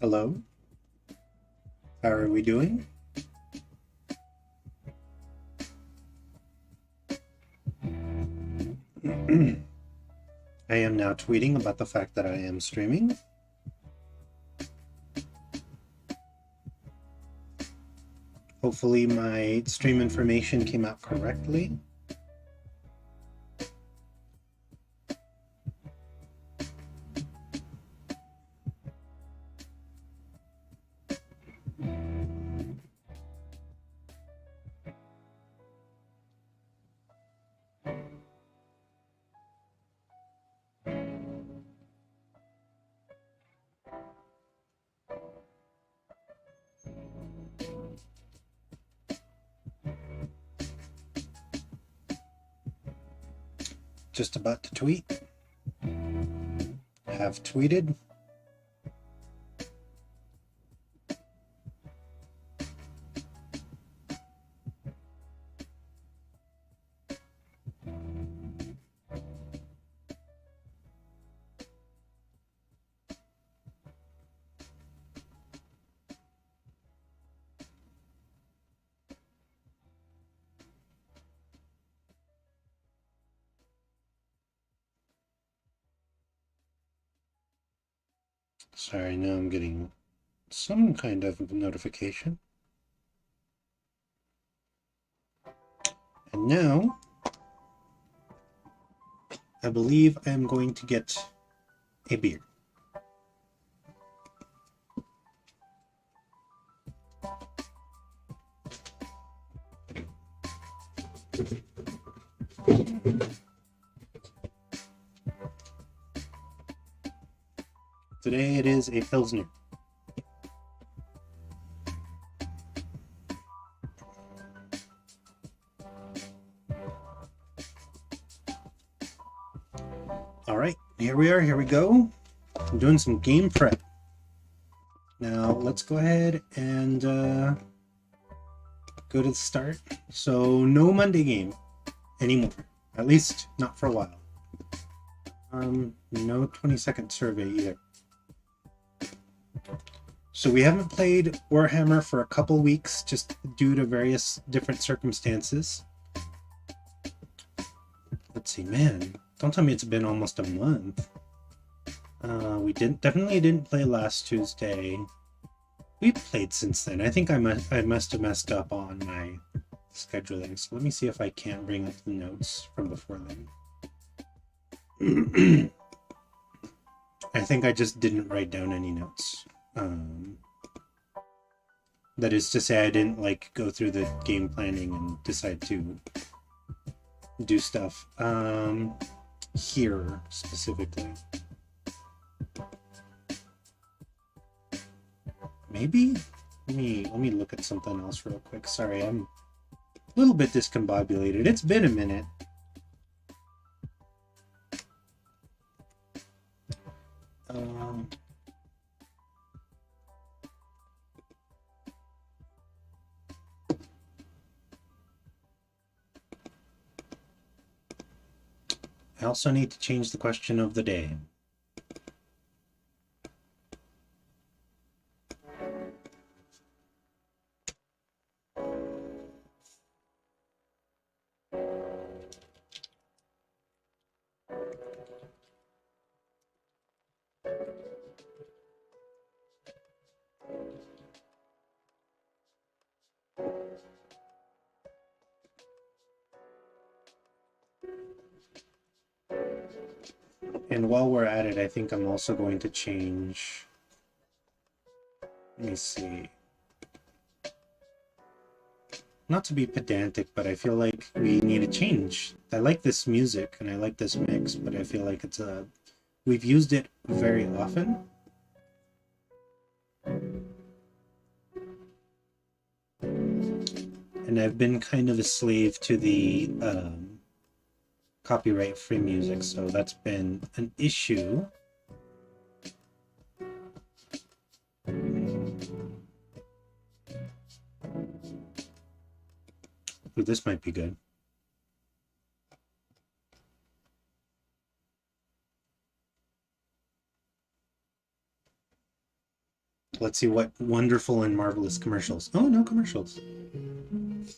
Hello, how are we doing? I am now tweeting about the fact that I am streaming. Hopefully my stream information came out correctly. Just about to tweet. Have tweeted. Sorry, now I'm getting some kind of notification. And now, I believe I'm going to get a beer. Today it is a Pilsner. All right, here we are, here we go. I'm doing some game prep. Now let's go ahead and go to the start. So no Monday game anymore, at least not for a while. No 20-second survey either. So we haven't played Warhammer for a couple weeks just due to various different circumstances. Let's see, man, don't tell me it's been almost a month. We definitely didn't play last Tuesday. We played since then. I think I must have messed up on my scheduling. So let me see if I can't bring up the notes from before then. I think I just didn't write down any notes. That is to say, I didn't like go through the game planning and decide to do stuff here specifically. Maybe let me look at something else real quick. Sorry, I'm a little bit discombobulated. It's been a minute. I also need to change the question of the day. And while we're at it, I think I'm also going to change. Let me see. Not to be pedantic, but I feel like we need a change. I like this music and I like this mix, but I feel like we've used it very often. And I've been kind of a slave to the copyright-free music, so that's been an issue. Ooh, this might be good. let's see what wonderful and marvelous commercials. Oh, no commercials.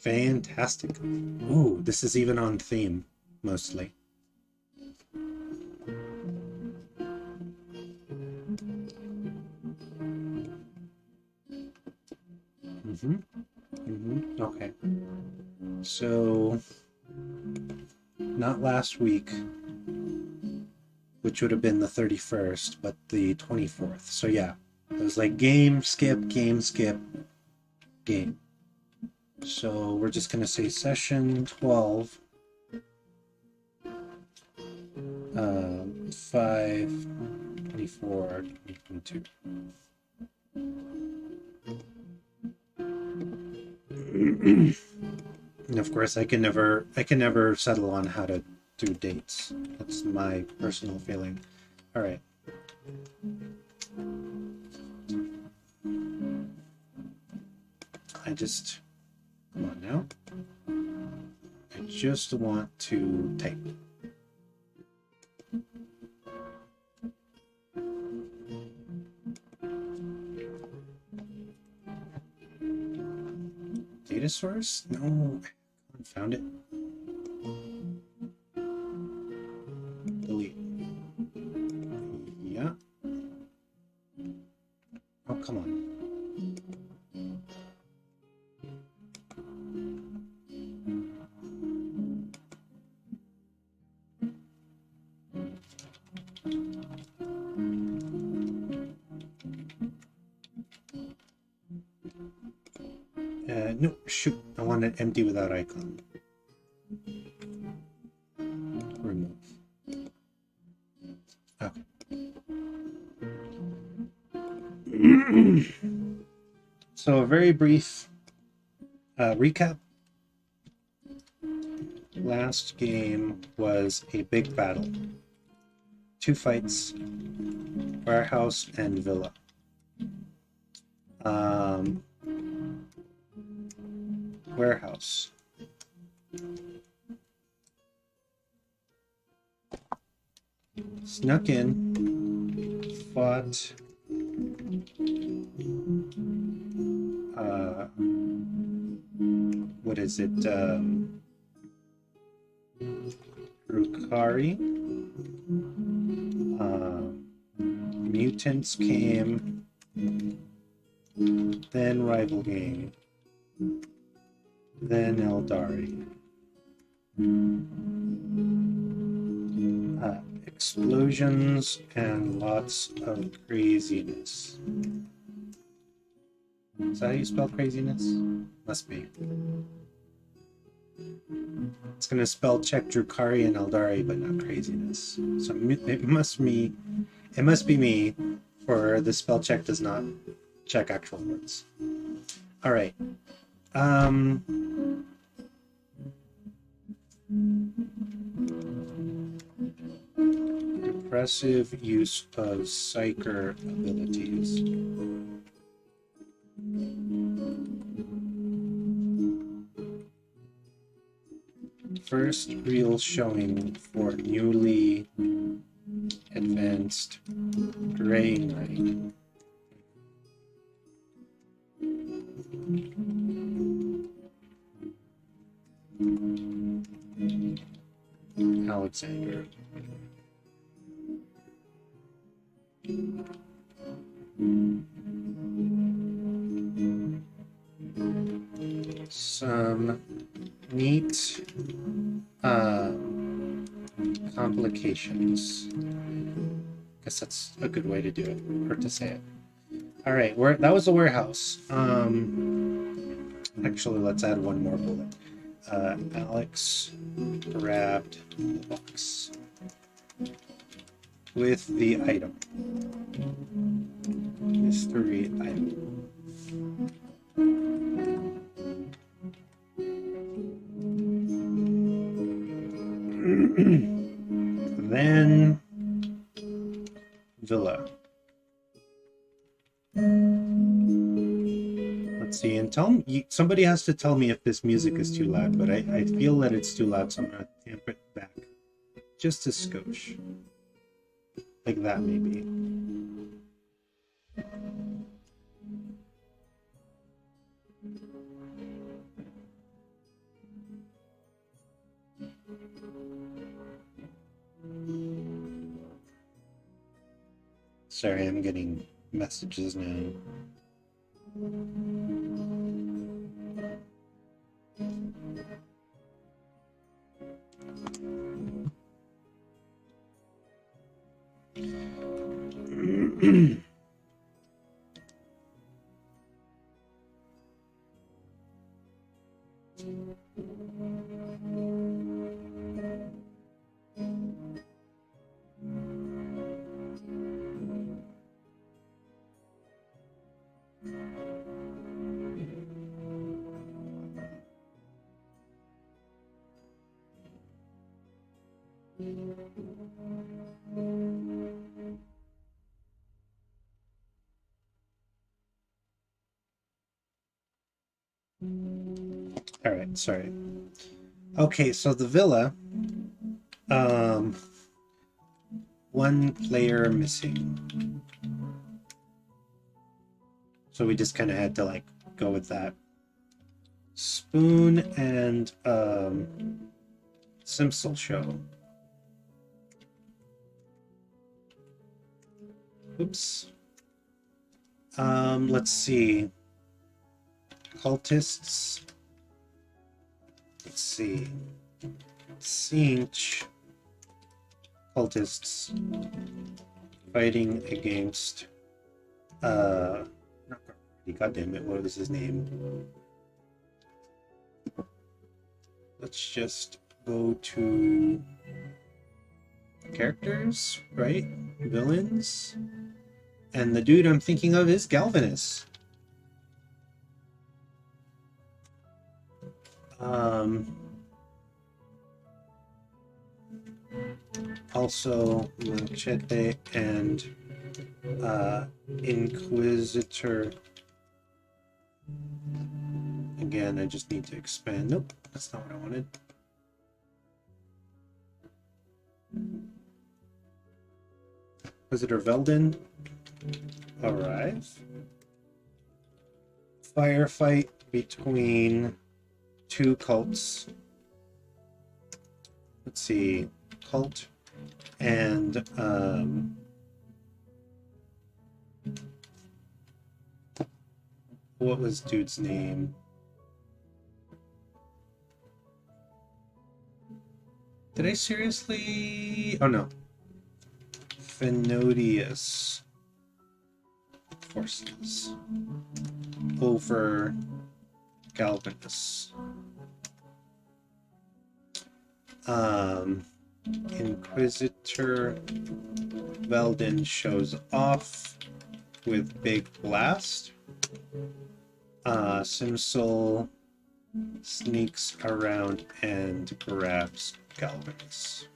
Fantastic. Ooh, this is even on theme, mostly. Okay. So, not last week, which would have been the 31st, but the 24th. So yeah, it was like game, skip, game, skip, game. So we're just going to say session 12, 5, 24, 2022. And of course, I can never settle on how to do dates. That's my personal feeling. All right. Come on now. I just want to type. Data source? No, I found it. Delete. Yeah. Oh, come on. No, shoot. I want it empty without icon. Remove. Okay. So a very brief recap. Last game was a big battle. 2 fights, warehouse and villa. Warehouse. Snuck in, fought what is it? Drukhari. Mutants came, then rival game, then Eldari. Explosions and lots of craziness. Is that how you spell craziness? Must be. It's gonna spell check Drukhari and Eldari, but not craziness. So it must be me, for the spell check does not check actual words. All right. Depressive use of psyker abilities. First real showing for newly advanced Grey Knight. Alexander. Some neat complications. Guess that's a good way to do it, or to say it. All right, that was the warehouse. Actually, let's add one more bullet. Alex grabbed the box with the item. Mystery item. Then villa. Let's see, and somebody has to tell me if this music is too loud, but I feel that it's too loud, so I'm gonna tamp it back just a skosh, like that maybe. Sorry, I'm getting messages now. All right, sorry. Okay, so the villa, one player missing. So we just kind of had to like go with that. Spoon and Simsel show. Oops. Let's see. Cultists. Let's see. Siege. Cultists fighting against not God damn it, what was his name? Let's just go to characters, right? Villains. And the dude I'm thinking of is Galvanus. Also Machete and Inquisitor. Again, I just need to expand. Nope, that's not what I wanted. Inquisitor Veldin arrive. Firefight between two cults. Let's see, cult and what was dude's name? Did I seriously? Oh no. Phenodius forces over Galvanus. Inquisitor Veldin shows off with Big Blast. Simsel sneaks around and grabs Galvanus.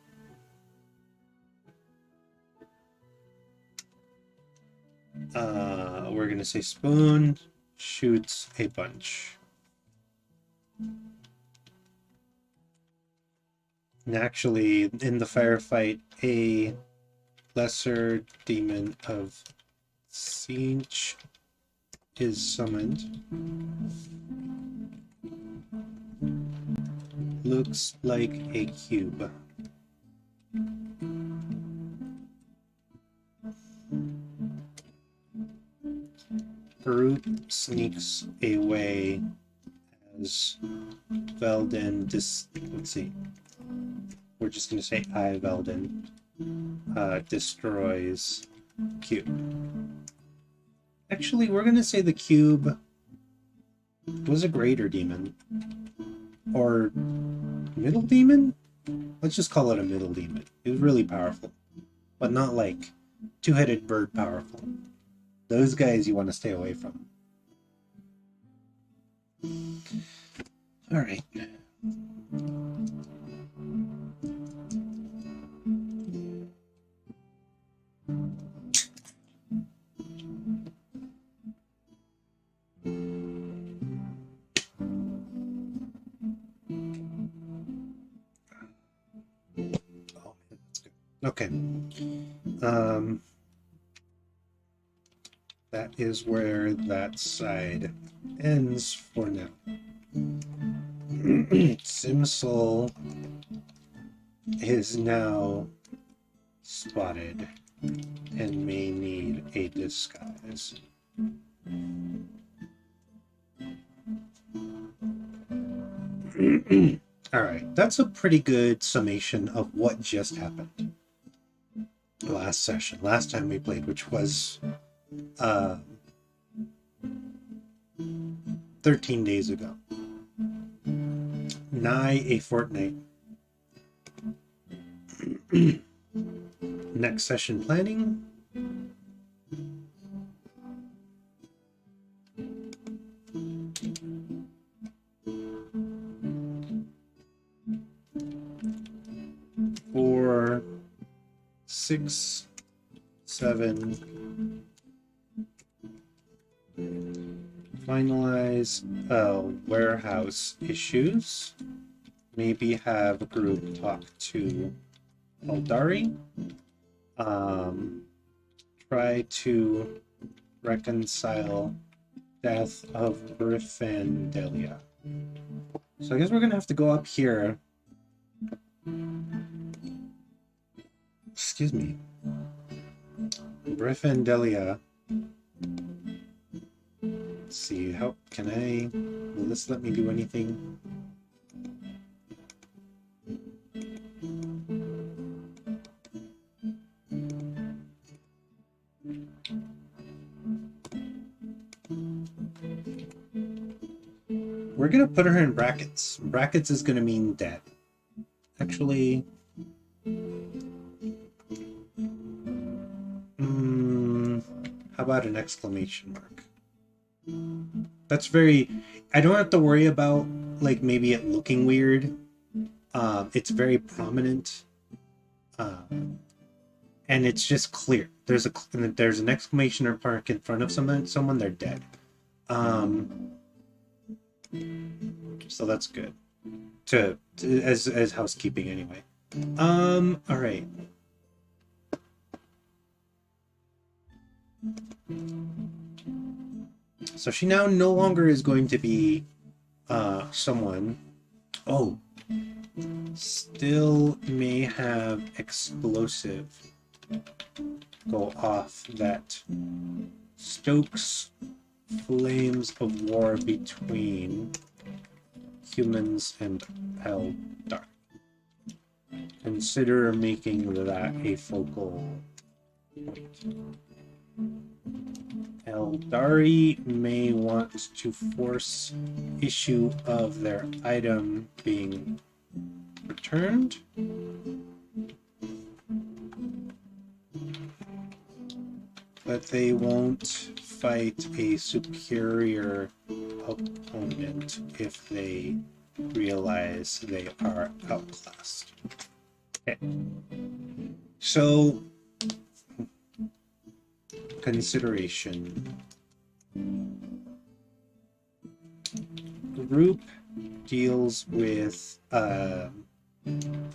We're gonna say Spoon shoots a bunch. And actually, in the firefight, a lesser demon of Siege is summoned. Looks like a cube. Group sneaks away as Veldin let's see. We're just going to say Veldin destroys cube. Actually, we're going to say the cube was a greater demon. Or middle demon? Let's just call it a middle demon. It was really powerful. But not like two-headed bird powerful. Those guys you want to stay away from. Alright. Okay. That is where that side ends for now. Simsel is now spotted and may need a disguise. All right, that's a pretty good summation of what just happened last session, last time we played, which was 13 days ago. Nigh a fortnight. Next session planning. For 6, 7. Finalize warehouse issues. Maybe have a group talk to Eldari. Try to reconcile death of Gryffindor. So I guess we're gonna have to go up here. Excuse me. Gryffindor. Let's see, how can I... Will this let me do anything? We're gonna put her in brackets. Brackets is gonna mean dead. Actually... how about an exclamation mark? That's very... I don't have to worry about, like, maybe it looking weird. It's very prominent. And it's just clear. There's an exclamation mark in front of someone, they're dead. So that's good. As housekeeping anyway. All right. So she now no longer is going to be someone. Oh, still may have explosive go off that stokes flames of war between humans and Eldar. Consider making that a focal point. Eldari may want to force issue of their item being returned. But they won't fight a superior opponent if they realize they are outclassed. Okay. So, consideration. Group deals with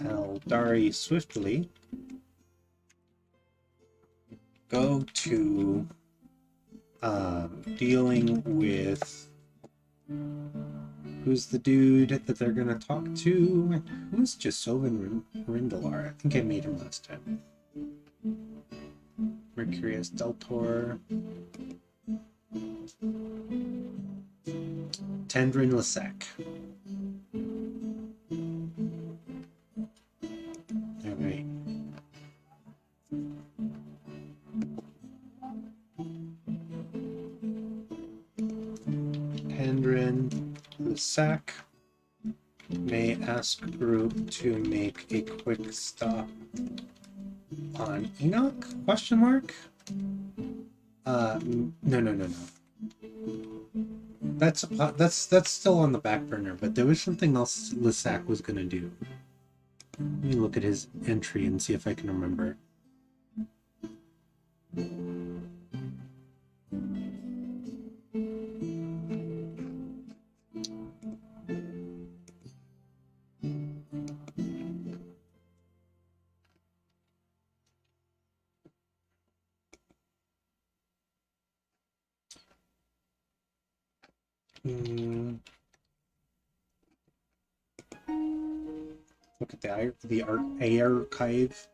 Eldari swiftly. Go to dealing with who's the dude that they're gonna talk to? Who's Jasovan Rindalar? I think I made him last time. Mercurius Deltor. Tendrin Lasek. Alright. Tendrin Lasek may ask group to make a quick stop on Enoch? Question mark? No. That's still on the back burner, but there was something else Lissac was gonna do. Let me look at his entry and see if I can remember. Look at the archive.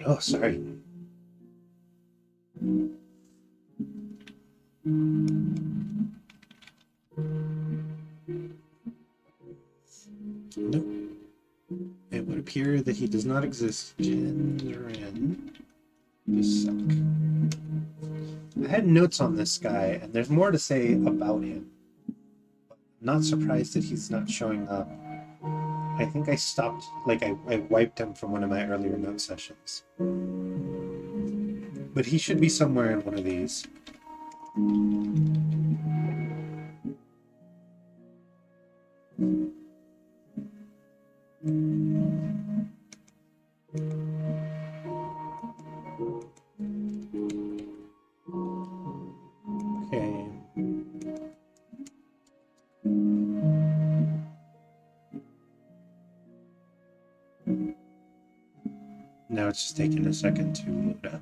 Oh, sorry. Nope. It would appear that he does not exist. Genren. Just a sec. I had notes on this guy, and there's more to say about him. I'm not surprised that he's not showing up. I think I stopped, like, I wiped him from one of my earlier note sessions. But he should be somewhere in one of these. Okay. Now it's just taking a second to load up.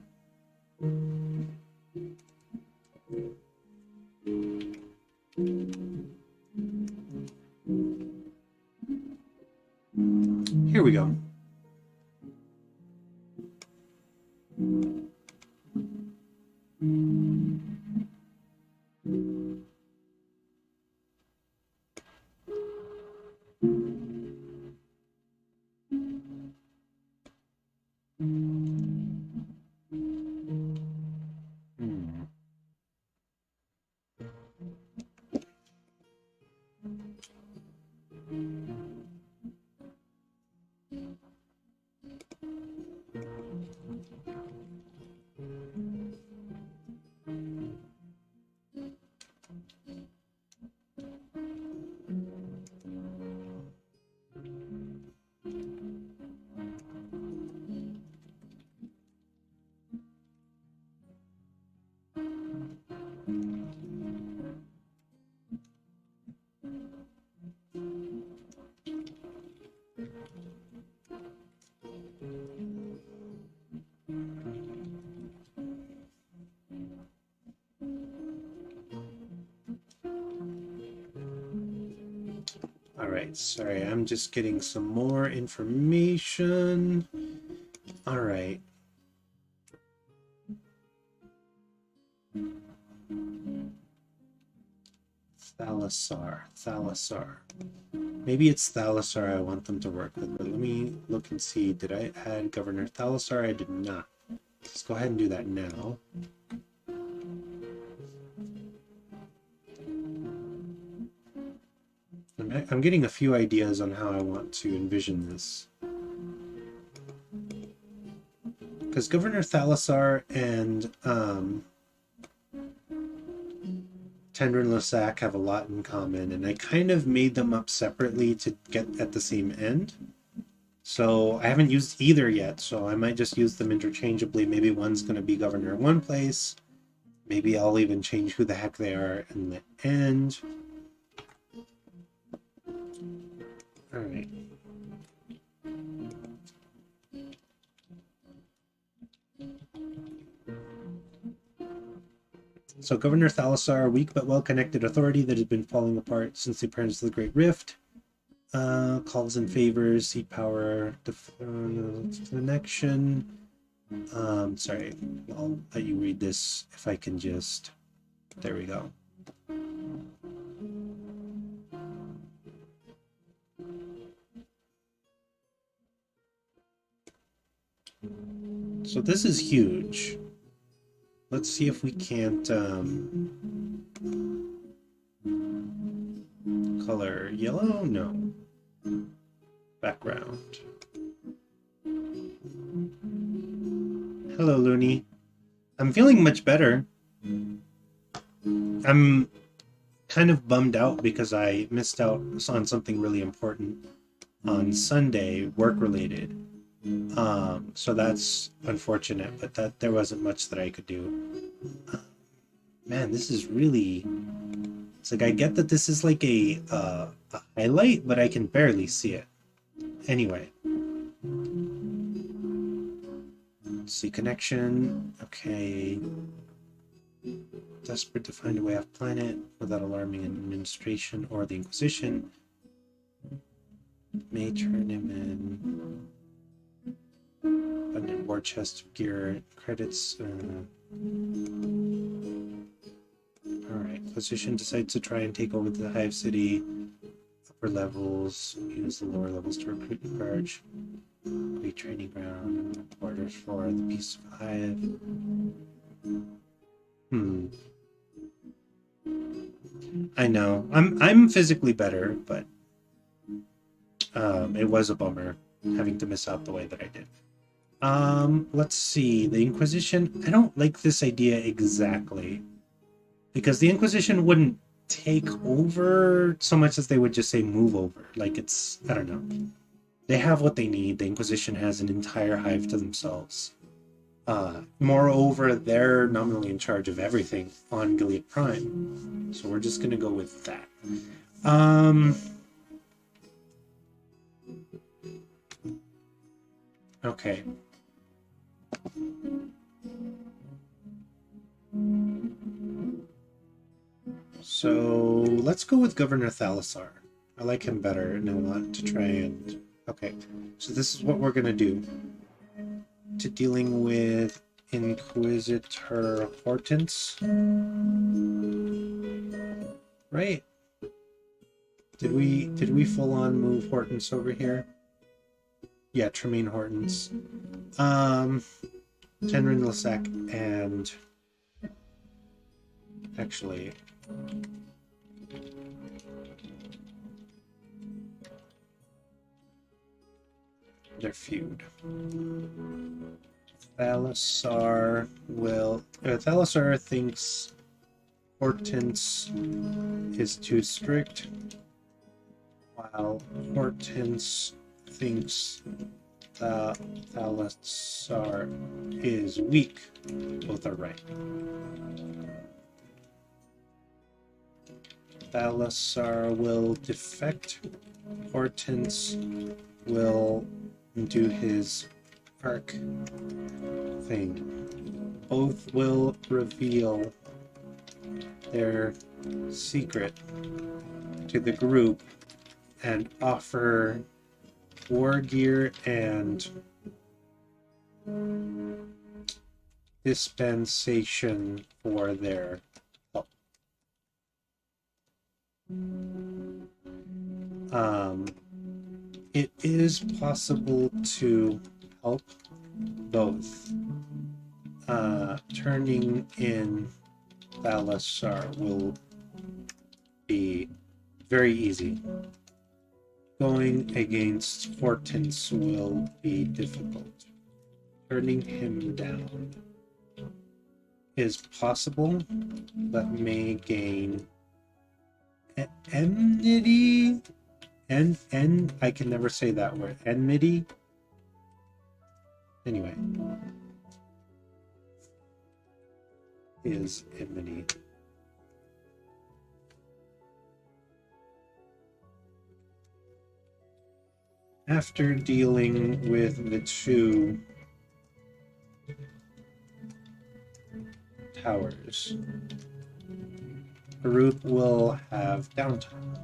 Here we go. Alright, sorry, I'm just getting some more information. Alright. Thalassar. Maybe it's Thalassar I want them to work with, but let me look and see. Did I add Governor Thalassar? I did not. Let's go ahead and do that now. I'm getting a few ideas on how I want to envision this. Because Governor Thalassar and Tendrin Losac have a lot in common, and I kind of made them up separately to get at the same end. So I haven't used either yet, so I might just use them interchangeably. Maybe one's going to be governor in one place. Maybe I'll even change who the heck they are in the end. Alright. So Governor Thalassar, weak but well-connected authority that has been falling apart since the appearance of the Great Rift. Calls and favors, seat power, connection. Sorry, I'll let you read this if I can just... There we go. So this is huge. Let's see if we can't color yellow? No. Background. Hello, Looney. I'm feeling much better. I'm kind of bummed out because I missed out on something really important on Sunday, work-related. So that's unfortunate, but there wasn't much that I could do. Man, this is really... It's like I get that this is like a highlight, but I can barely see it. Anyway. Let's see, connection. Okay. Desperate to find a way off planet without alarming administration or the Inquisition. May turn him in. Abundant war chest of gear. Credits. Alright. Inquisition decides to try and take over the Hive City. Upper levels. Use the lower levels to recruit and purge. Great training ground. Orders for the Peace of Hive. I know. I'm physically better, but it was a bummer having to miss out the way that I did. Let's see. The Inquisition. I don't like this idea exactly. Because the Inquisition wouldn't take over so much as they would just say move over. Like it's, I don't know. They have what they need. The Inquisition has an entire hive to themselves. Moreover, they're nominally in charge of everything on Gilead Prime. So we're just going to go with that. Okay. So let's go with Governor Thalassar. I like him better, and I want to try and... Okay, so this is what we're going to do. To dealing with Inquisitor Hortense. Right. Did we full on move Hortense over here? Yeah, Tremaine Hortense. Tenrin Lissac and actually their feud. Thalassar will... Thalassar thinks Hortense is too strict, while Hortense thinks that Thalassar is weak. Both are right. Thalassar will defect. Hortense will do his arc thing. Both will reveal their secret to the group and offer war gear and dispensation for their help. It is possible to help both. Turning in Thalassar will be very easy. Going against Hortense will be difficult. Turning him down is possible, but may gain enmity. And I can never say that word. Enmity. Anyway, is enmity. After dealing with the two towers, Harut will have downtime.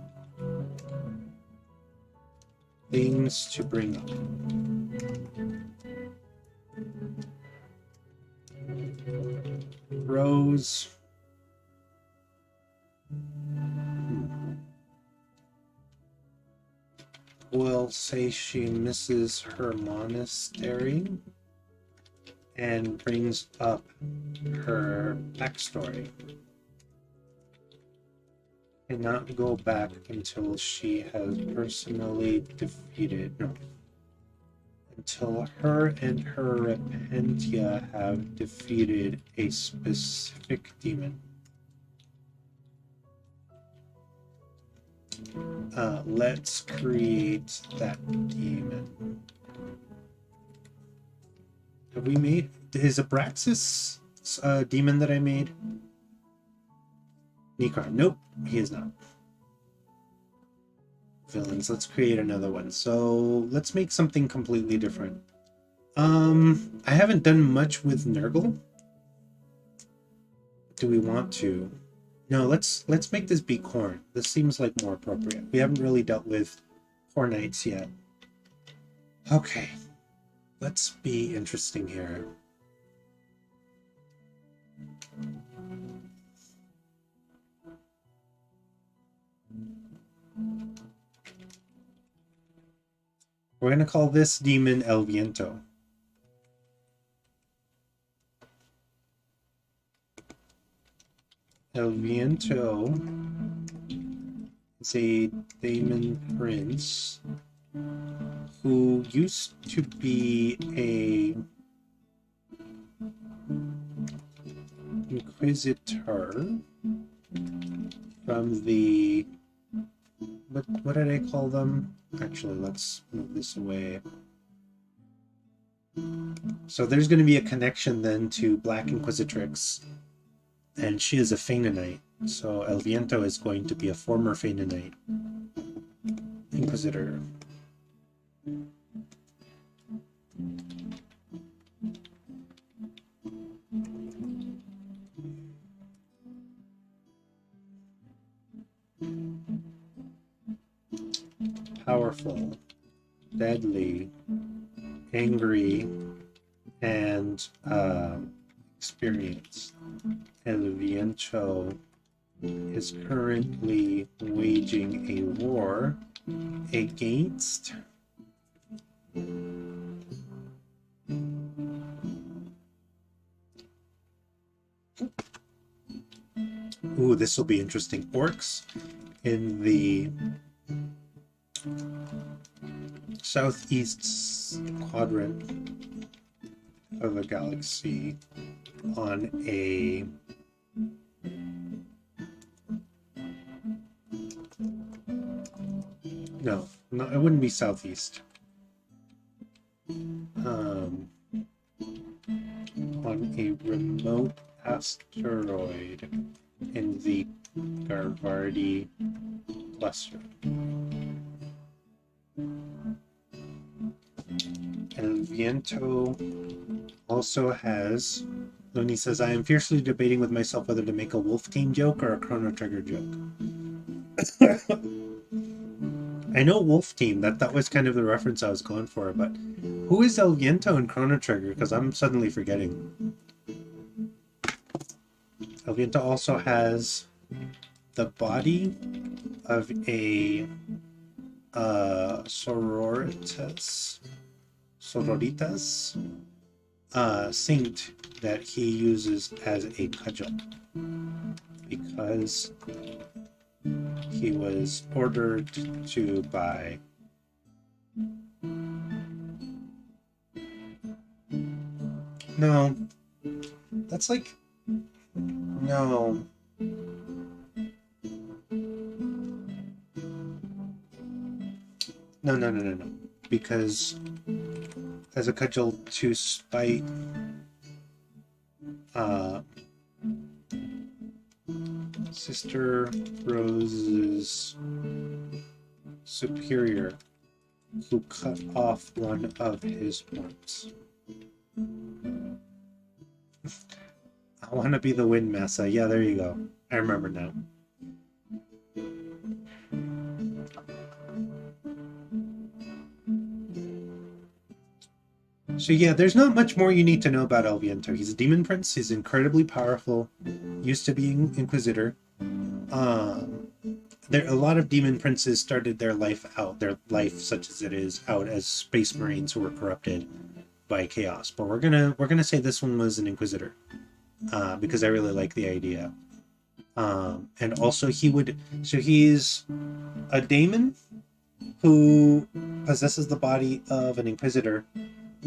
Things to bring up. Rose. Will say she misses her monastery and brings up her backstory. Cannot go back until she has personally defeated. No. Until her and her Repentia have defeated a specific demon. Let's create that demon. Have we made... Is Abraxas a demon that I made? Nikar. Nope, he is not. Villains. Let's create another one. So let's make something completely different. I haven't done much with Nurgle. Do we want to? No, let's make this be Khorne. This seems like more appropriate. We haven't really dealt with Khornites yet. Okay. Let's be interesting here. We're going to call this demon El Viento. El Viento is a demon prince who used to be a inquisitor from the what did I call them? Actually, let's move this away. So there's going to be a connection then to Black Inquisitrix, and she is a Fainanite. So El Viento is going to be a former Fainanite Inquisitor. Powerful, deadly, angry, and experienced. El Viento is currently waging a war against ooh, this will be interesting. Orcs in the southeast quadrant of the galaxy on a no, it wouldn't be southeast. On a remote asteroid in the Garvardi cluster. El Viento also has, Looney says, I am fiercely debating with myself whether to make a Wolf Team joke or a Chrono Trigger joke. I know Wolf Team, that was kind of the reference I was going for, but who is El Viento in Chrono Trigger? Because I'm suddenly forgetting. El Viento also has the body of a sororitas saint that he uses as a cudgel because he was ordered to by no, that's like no. No. Because as a cudgel to spite Sister Rose's superior who cut off one of his horns. I want to be the Wind Massa. Yeah, there you go. I remember now. So yeah, there's not much more you need to know about El Viento. He's a demon prince. He's incredibly powerful. Used to be Inquisitor. There a lot of demon princes started their life such as it is, out as space marines who were corrupted by chaos. But we're gonna say this one was an Inquisitor, because I really like the idea. And also he's a daemon who possesses the body of an Inquisitor,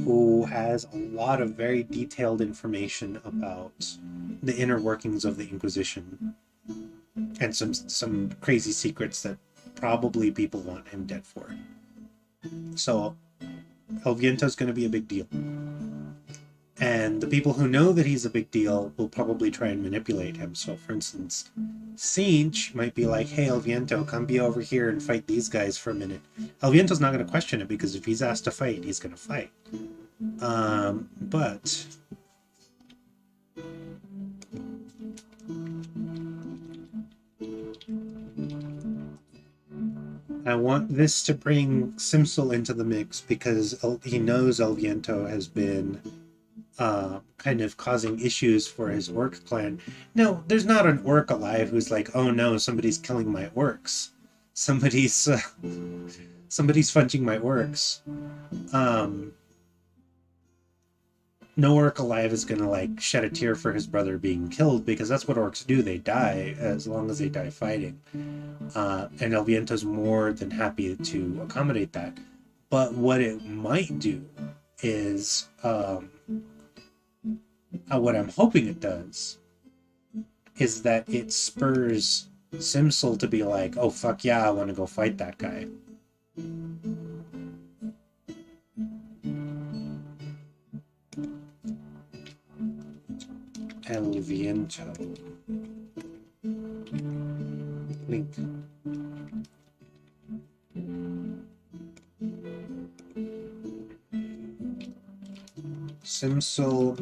who has a lot of very detailed information about the inner workings of the Inquisition and some crazy secrets that probably people want him dead for. So El Viento's going to be a big deal. And the people who know that he's a big deal will probably try and manipulate him. So, for instance, Sinch might be like, hey, El Viento, come be over here and fight these guys for a minute. El Viento's not going to question it because if he's asked to fight, he's going to fight. But I want this to bring Simsel into the mix because he knows El Viento has been kind of causing issues for his orc clan. No, there's not an orc alive who's like, oh no, somebody's killing my orcs. Somebody's fudging my orcs. No orc alive is gonna like shed a tear for his brother being killed because that's what orcs do. They die as long as they die fighting. And El Viento's more than happy to accommodate that. But what it might do is what I'm hoping it does is that it spurs Simsel to be like, oh fuck yeah, I want to go fight that guy. El Viento. Link. Simsel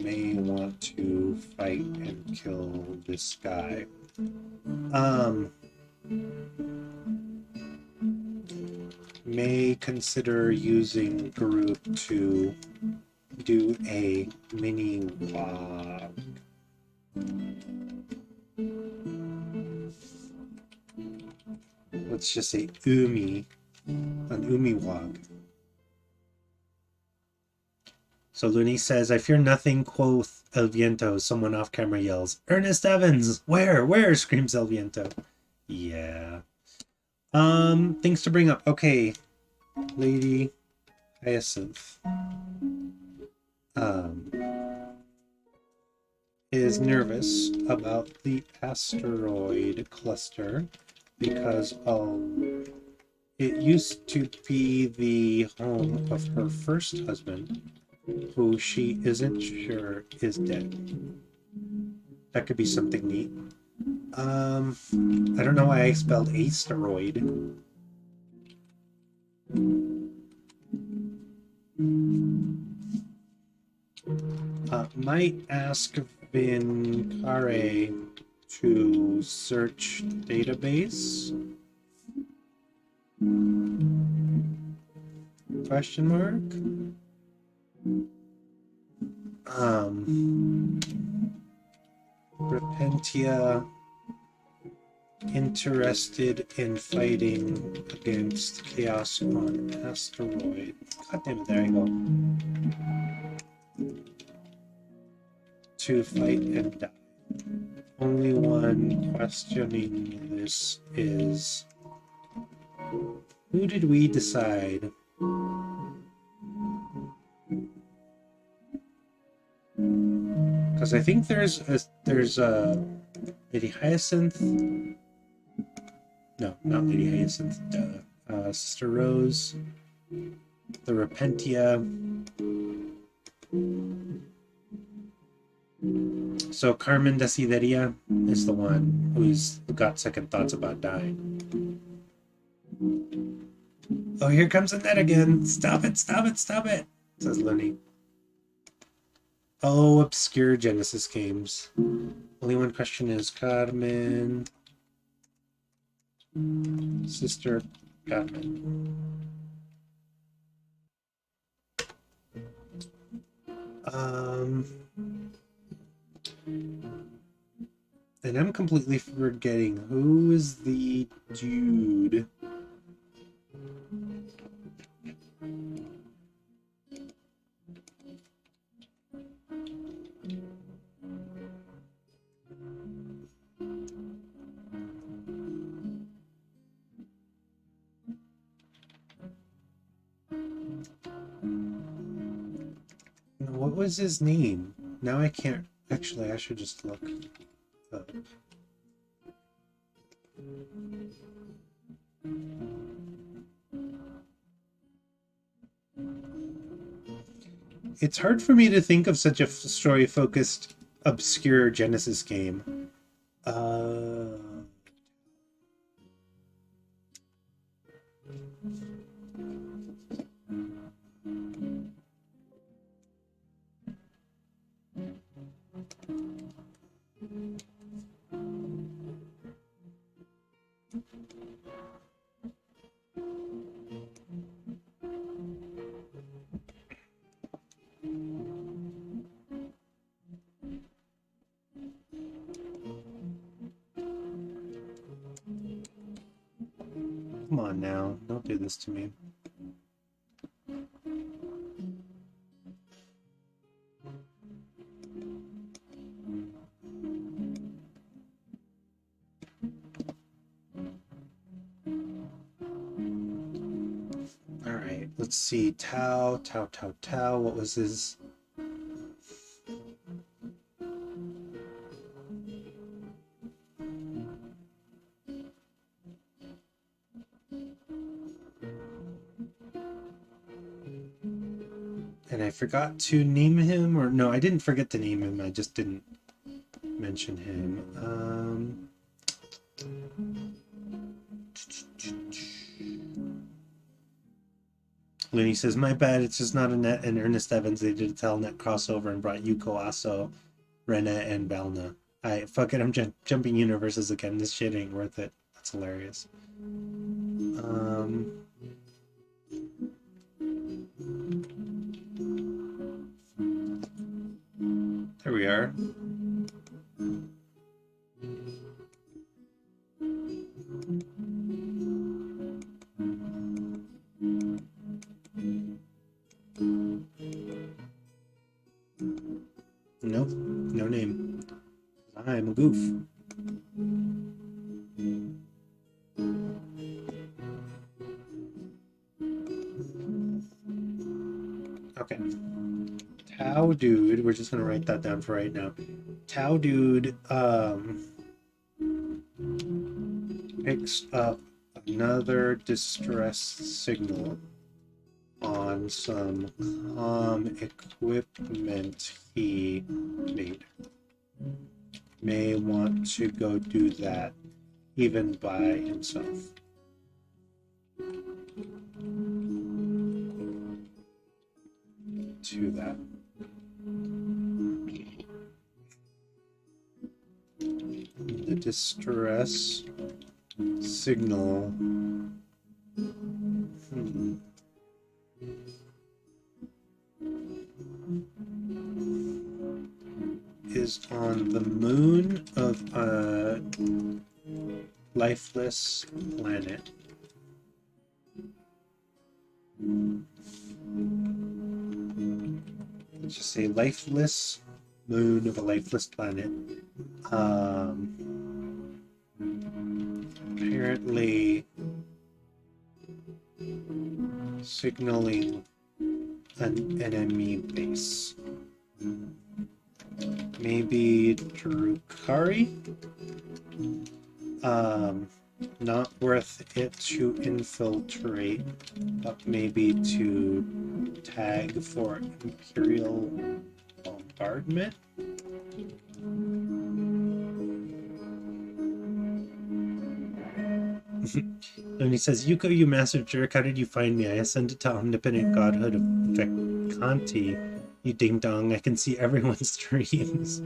may want to fight and kill this guy. May consider using Group to do a mini walk. Let's just say an Umi wog. So Looney says, I fear nothing, quoth El Viento. Someone off camera yells, Ernest Evans! Where? Screams El Viento. Yeah. Things to bring up. Okay. Lady Hyacinth. Is nervous about the asteroid cluster because it used to be the home of her first husband, who she isn't sure is dead. That could be something neat. I don't know why I spelled asteroid. Might ask Vincare to search database? Question mark? Repentia interested in fighting against Chaos on Asteroid. God damn it, there you go. To fight and die. Only one questioning this is, who did we decide? Because I think there's a Lady Hyacinth. No, not Lady Hyacinth. Sister Rose, the Repentia. So Carmen Desideria is the one who's got second thoughts about dying. Oh, here comes Annette again. Stop it, says Looney. Oh, obscure Genesis games. Only one question is Carmen. Sister Carmen. And I'm completely forgetting who is the dude. What was his name? Now I can't. Actually, I should just look up. It's hard for me to think of such a story-focused, obscure Genesis game. Come on now, don't do this to me. Alright, let's see. Tau. What was his? And I forgot to name him, or no, I didn't forget to name him, I just didn't mention him. Looney says, my bad, it's just not Annette and Ernest Evans. They did a Telnet crossover and brought Yuko Aso, Rena, and Belna. Fuck it, I'm jumping universes again. This shit ain't worth it. That's hilarious. There we are. Nope, no name. I'm a goof. Okay. Tau Dude, we're just gonna write that down for right now. Tau Dude picks up another distress signal on some equipment he made. May want to go do that even by himself. To that. The distress signal is on the moon of a lifeless planet. Let's just say lifeless moon of a lifeless planet. Apparently signaling an enemy base. Maybe Drukari? Not worth it to infiltrate, but maybe to tag for Imperial bombardment? And he says, Yuko, you massive jerk, how did you find me? I ascended to omnipotent godhood of Vekanti. You ding dong, I can see everyone's dreams.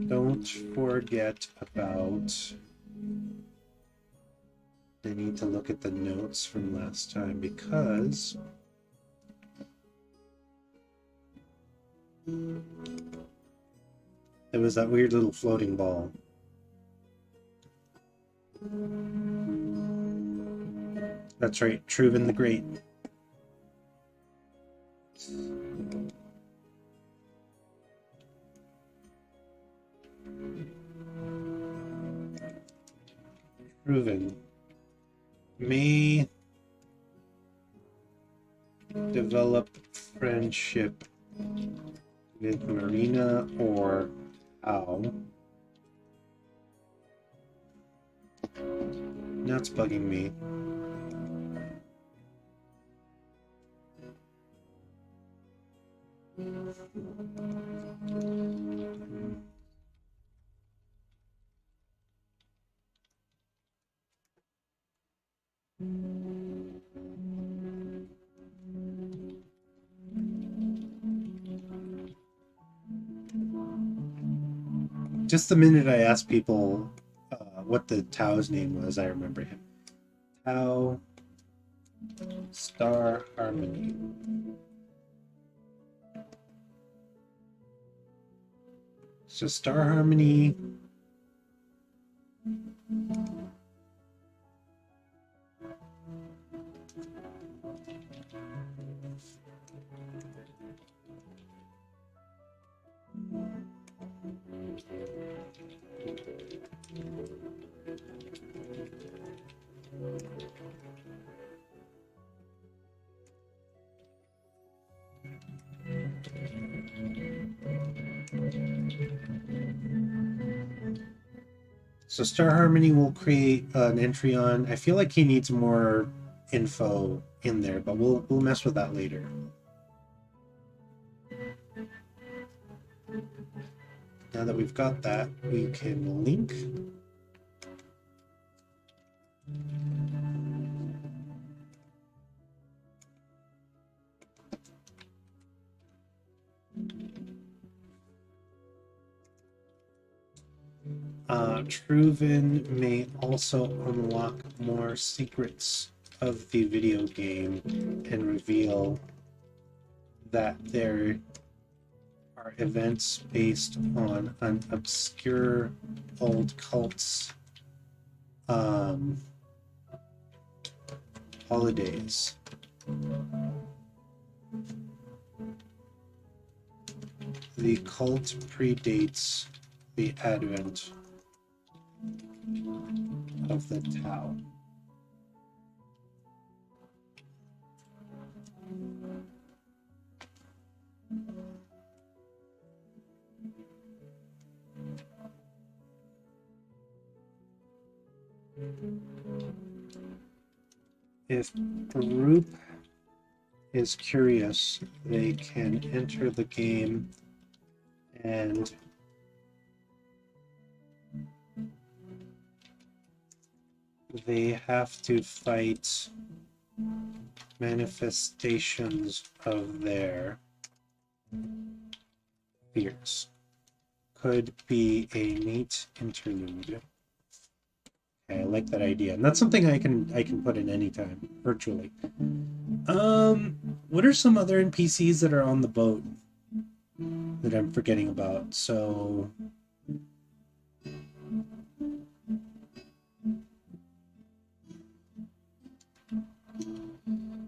Don't forget about... I need to look at the notes from last time because... there was that weird little floating ball. That's right, Truven the Great. Truven may develop friendship with Marina or Al. Now it's bugging me. Just the minute I asked people what the Tao's name was, I remember him. Tao Star Harmony. So Star Harmony. So Star Harmony will create an entry on. I feel like he needs more info in there, but we'll mess with that later. Now that we've got that, we can link. Truven may also unlock more secrets of the video game and reveal that there are events based on an obscure old cult's holidays. The cult predates the advent of the Tao. If a group is curious, they can enter the game and they have to fight manifestations of their fears. Could be a neat interlude. Okay, I like that idea, and that's something I can put in anytime virtually. What are some other NPCs that are on the boat that I'm forgetting about? So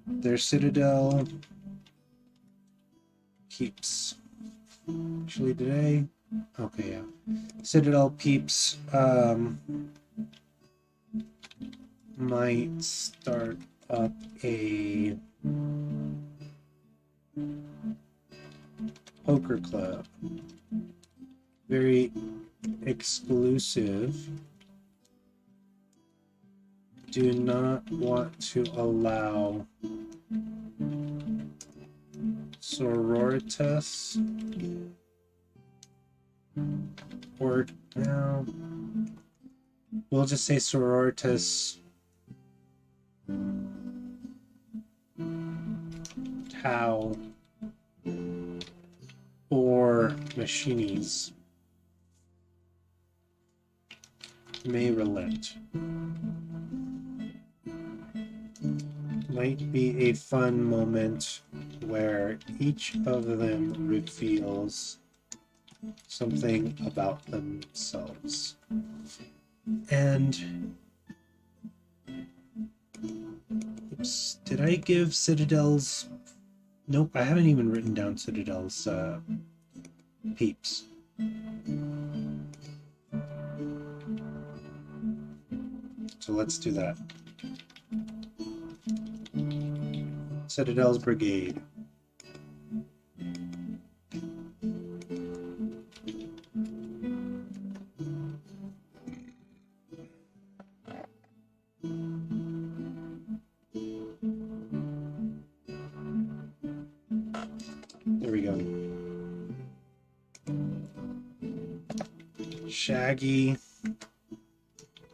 there's Citadel Keeps. Actually, today. Okay, yeah. Citadel Peeps might start up a poker club. Very exclusive. Do not want to allow sororitas or now we'll just say sororitas Tau or machinies may relent. Might be a fun moment where each of them reveals something about themselves. And oops, did I give Citadel's? Nope, I haven't even written down Citadel's peeps. So let's do that. Citadel's Brigade. There we go. Shaggy.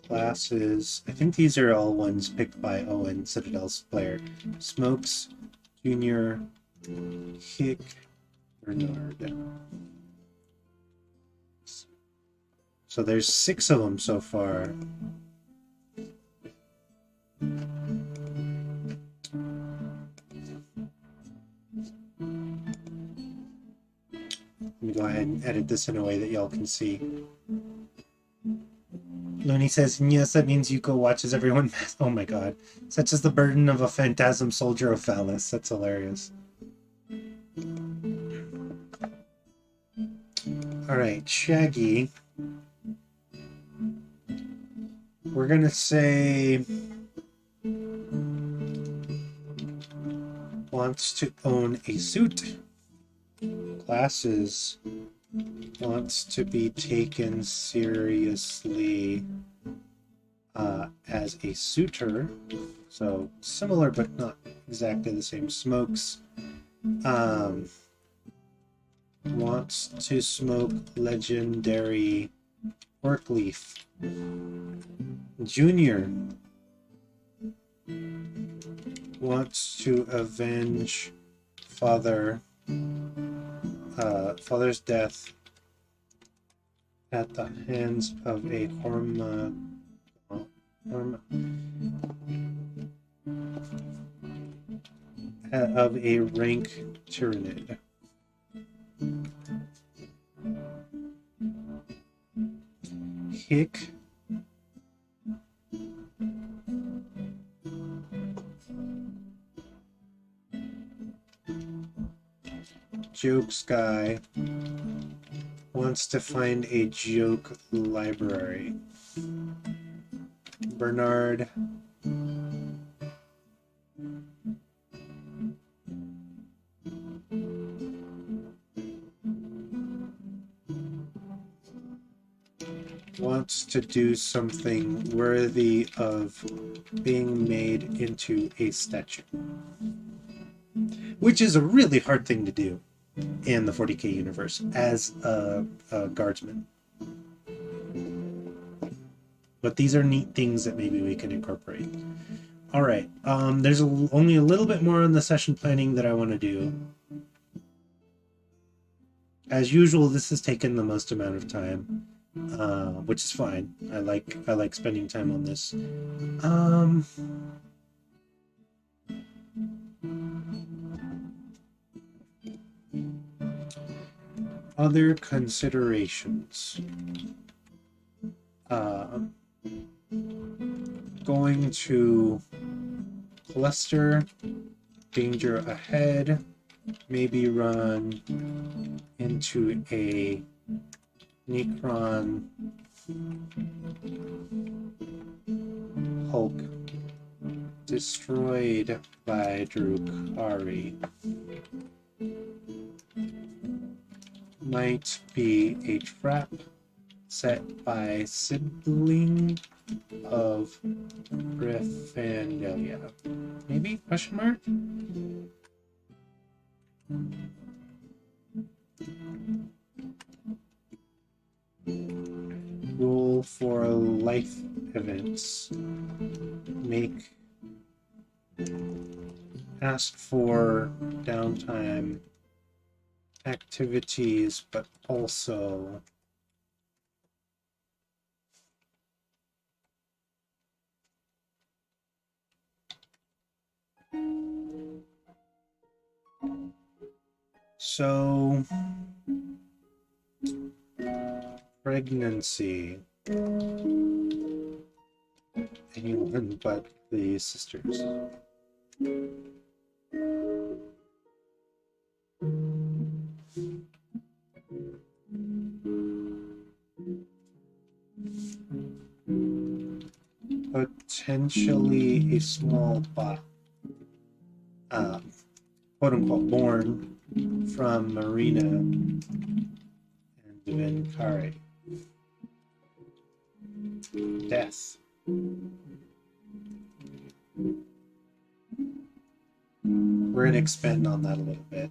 Classes. I think these are all ones picked by Owen, Citadel's player. Smokes, Junior, Hick, Bernard. So there's 6 of them so far. Let me go ahead and edit this in a way that y'all can see. Looney says, yes, that means Yuko watches everyone. Oh my god. Such is the burden of a phantasm soldier of Phallus. That's hilarious. Alright, Shaggy. We're gonna say wants to own a suit. Classes wants to be taken seriously as a suitor. So similar but not exactly the same. Smokes wants to smoke legendary work leaf. Junior wants to avenge father's death at the hands of a rank tyrannid. Hick Jokes guy wants to find a joke library. Bernard wants to do something worthy of being made into a statue, which is a really hard thing to do in the 40k universe as a guardsman. But these are neat things that maybe we can incorporate. All right, there's only a little bit more on the session planning that I want to do. As usual, this has taken the most amount of time, which is fine. I like spending time on this. Other considerations. Going to cluster, danger ahead, maybe run into a Necron Hulk destroyed by Drukhari. Might be a trap set by sibling of Gryffindor. Maybe? Question mark? Rule for life events. Ask for downtime activities, but also so pregnancy. Anyone but the sisters. Potentially a small bot, quote unquote, born from Marina and Vincari. Death. We're going to expand on that a little bit.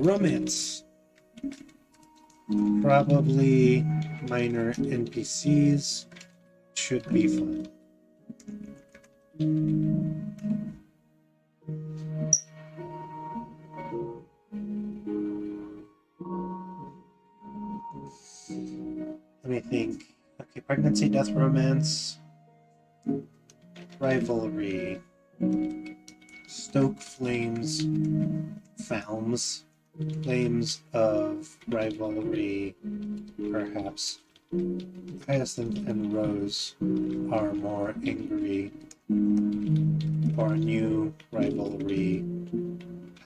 Romance. Probably minor NPCs. Should be fun. Let me think. Okay, pregnancy, death, romance, rivalry, stoke flames, flames of rivalry, perhaps. Hyacinth and Rose are more angry, or new rivalry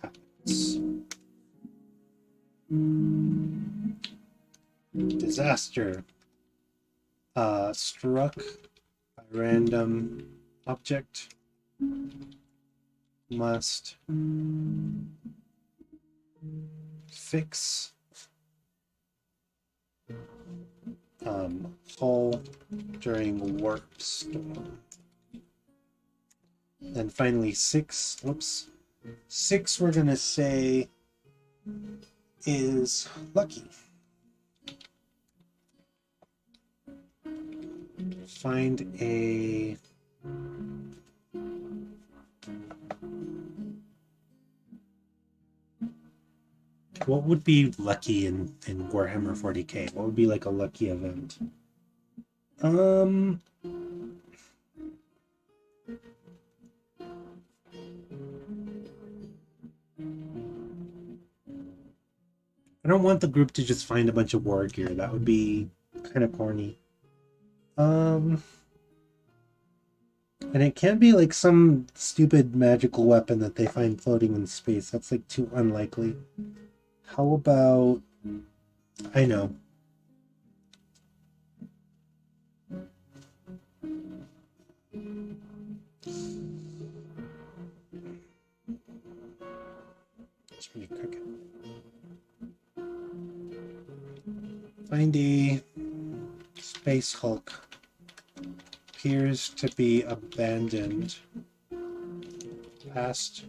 happens. Disaster. Struck by random object. Must fix hull during warp storm. And finally 6, whoops, 6 we're gonna say is lucky. Find a what would be lucky in Warhammer 40k? What would be like a lucky event? I don't want the group to just find a bunch of war gear. That would be kind of corny. And it can't be like some stupid magical weapon that they find floating in space. That's like too unlikely. How about... I know. It's really cooking. Find a Space Hulk. Appears to be abandoned. Passed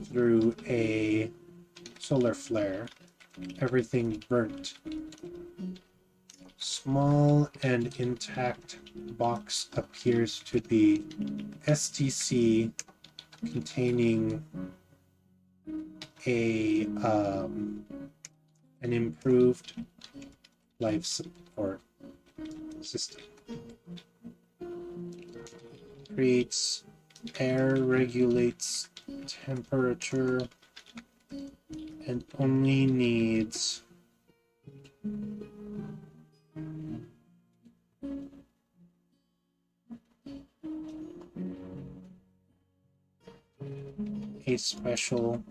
through a solar flare. Everything burnt. Small and intact box appears to be STC containing a an improved life support system. Creates air, regulates temperature, and only needs a special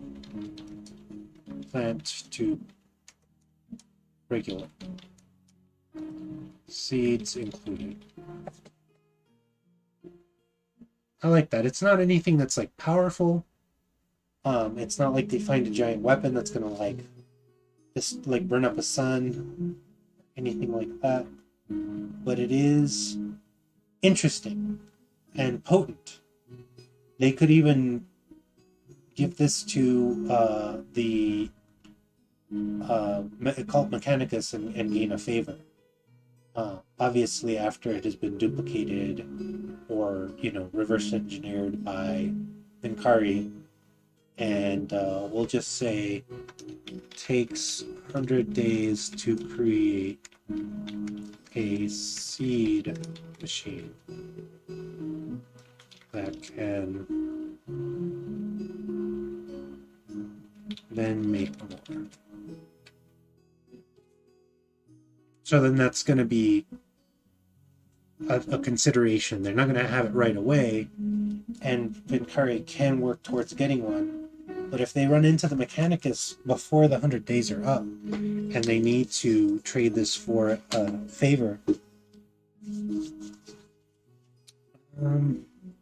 plant to regulate. Seeds included. I like that. It's not anything that's like powerful. It's not like they find a giant weapon that's gonna like just like burn up a sun, anything like that. But it is interesting and potent. They could even give this to the Cult Mechanicus and gain a favor. Obviously, after it has been duplicated or, you know, reverse engineered by Minkari, and we'll just say takes 100 days to create a seed machine that can then make more. So then that's going to be a consideration. They're not going to have it right away, and Minkari can work towards getting one. But if they run into the Mechanicus before the 100 days are up, and they need to trade this for a favor,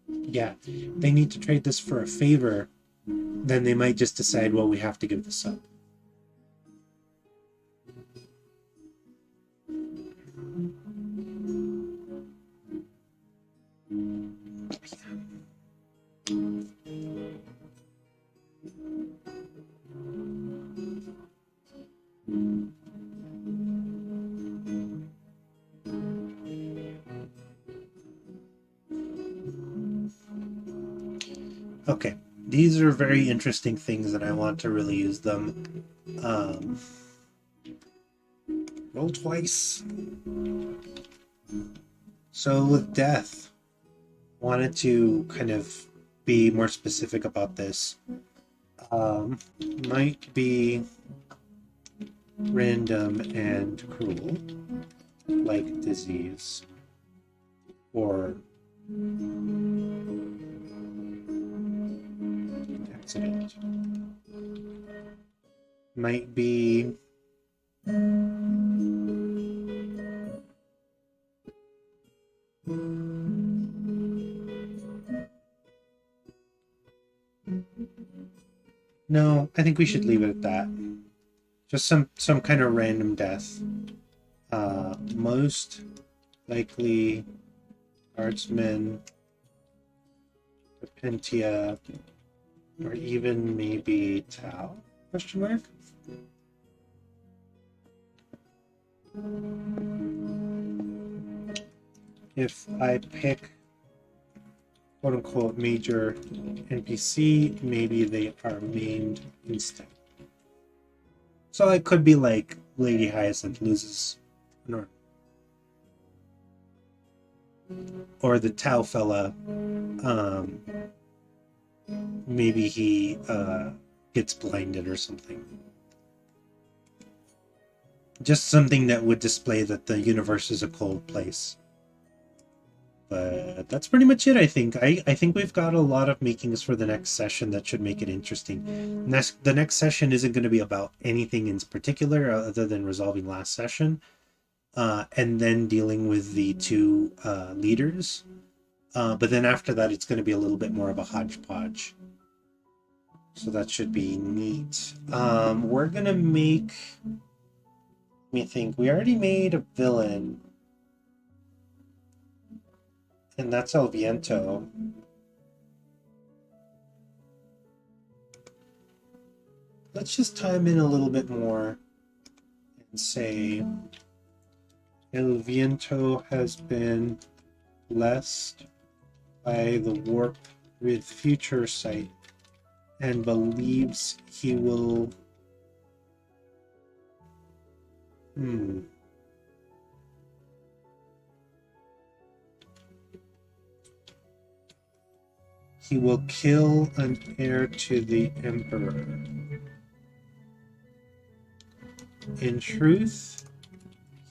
yeah, they need to trade this for a favor, then they might just decide, well, we have to give this up. Okay, these are very interesting things and I want to really use them. Um, roll twice. So with death, wanted to kind of be more specific about this. Um, might be random and cruel, like disease or accident. Might be no, I think we should leave it at that. Just some kind of random death. Most likely guardsmen, Repentia, or even maybe Tau? Question mark? If I pick quote unquote major NPC, maybe they are named instead. So it could be like Lady Hyacinth loses an arm. Or the Tau fella, um, maybe he gets blinded or something. Just something that would display that the universe is a cold place. But that's pretty much it, I think. I think we've got a lot of makings for the next session that should make it interesting. The next session isn't going to be about anything in particular other than resolving last session. And then dealing with the two leaders. But then after that, it's going to be a little bit more of a hodgepodge. So that should be neat. We're going to make... Let me think. We already made a villain. And that's El Viento. Let's just tie him in a little bit more and say El Viento has been blessed by the warp with future sight and believes he will he will kill an heir to the Emperor. In truth,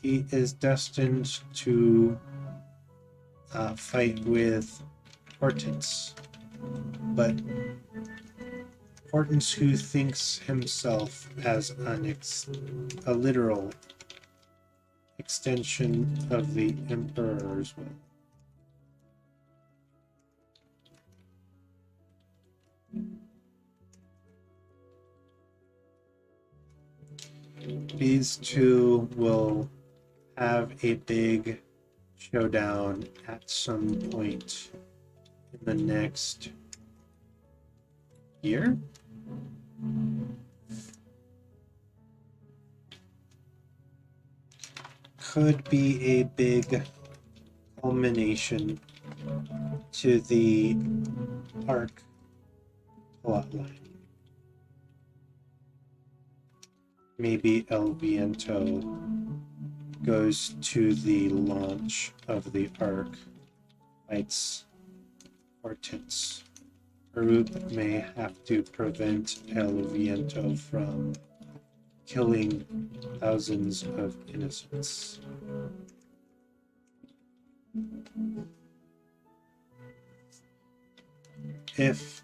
he is destined to fight with Hortense, but Hortense, who thinks himself as a literal extension of the Emperor's will. These two will have a big showdown at some point in the next year. Could be a big culmination to the arc plotline. Maybe El Viento goes to the launch of the arc, fights Hortense. Harub may have to prevent El Viento from killing thousands of innocents. If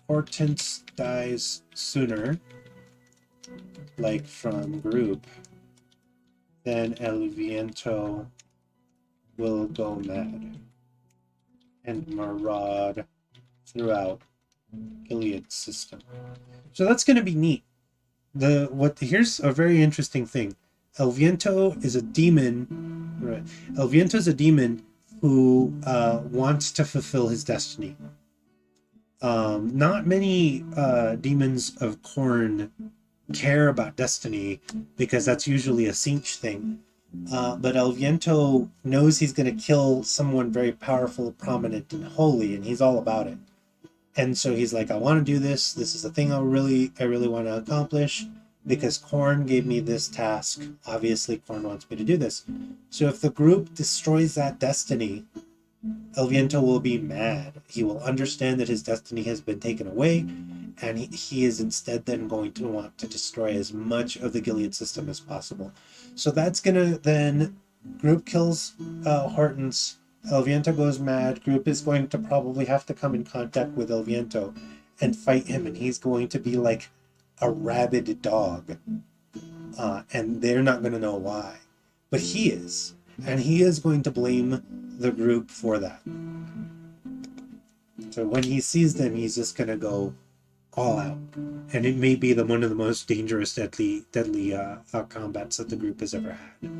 Hortense dies sooner, like from Group, then El Viento will go mad and maraud throughout Gilead's system. So that's going to be neat. Here's a very interesting thing. El Viento is a demon. Right? El Viento is a demon who wants to fulfill his destiny. Not many demons of Khorne care about destiny because that's usually a Tzeentch thing. But El Viento knows he's going to kill someone very powerful, prominent, and holy, and he's all about it. And so he's like, I want to do this. This is the thing I really want to accomplish because Korn gave me this task. Obviously, Korn wants me to do this. So if the group destroys that destiny, El Viento will be mad. He will understand that his destiny has been taken away, and he is instead then going to want to destroy as much of the Gilead system as possible. So that's gonna then group kills Hortons. El Viento goes mad. Group is going to probably have to come in contact with El Viento and fight him, and he's going to be like a rabid dog, and they're not going to know why, but he is, and he is going to blame the group for that. So when he sees them, he's just going to go all out, and it may be one of the most dangerous, deadly combats that the group has ever had,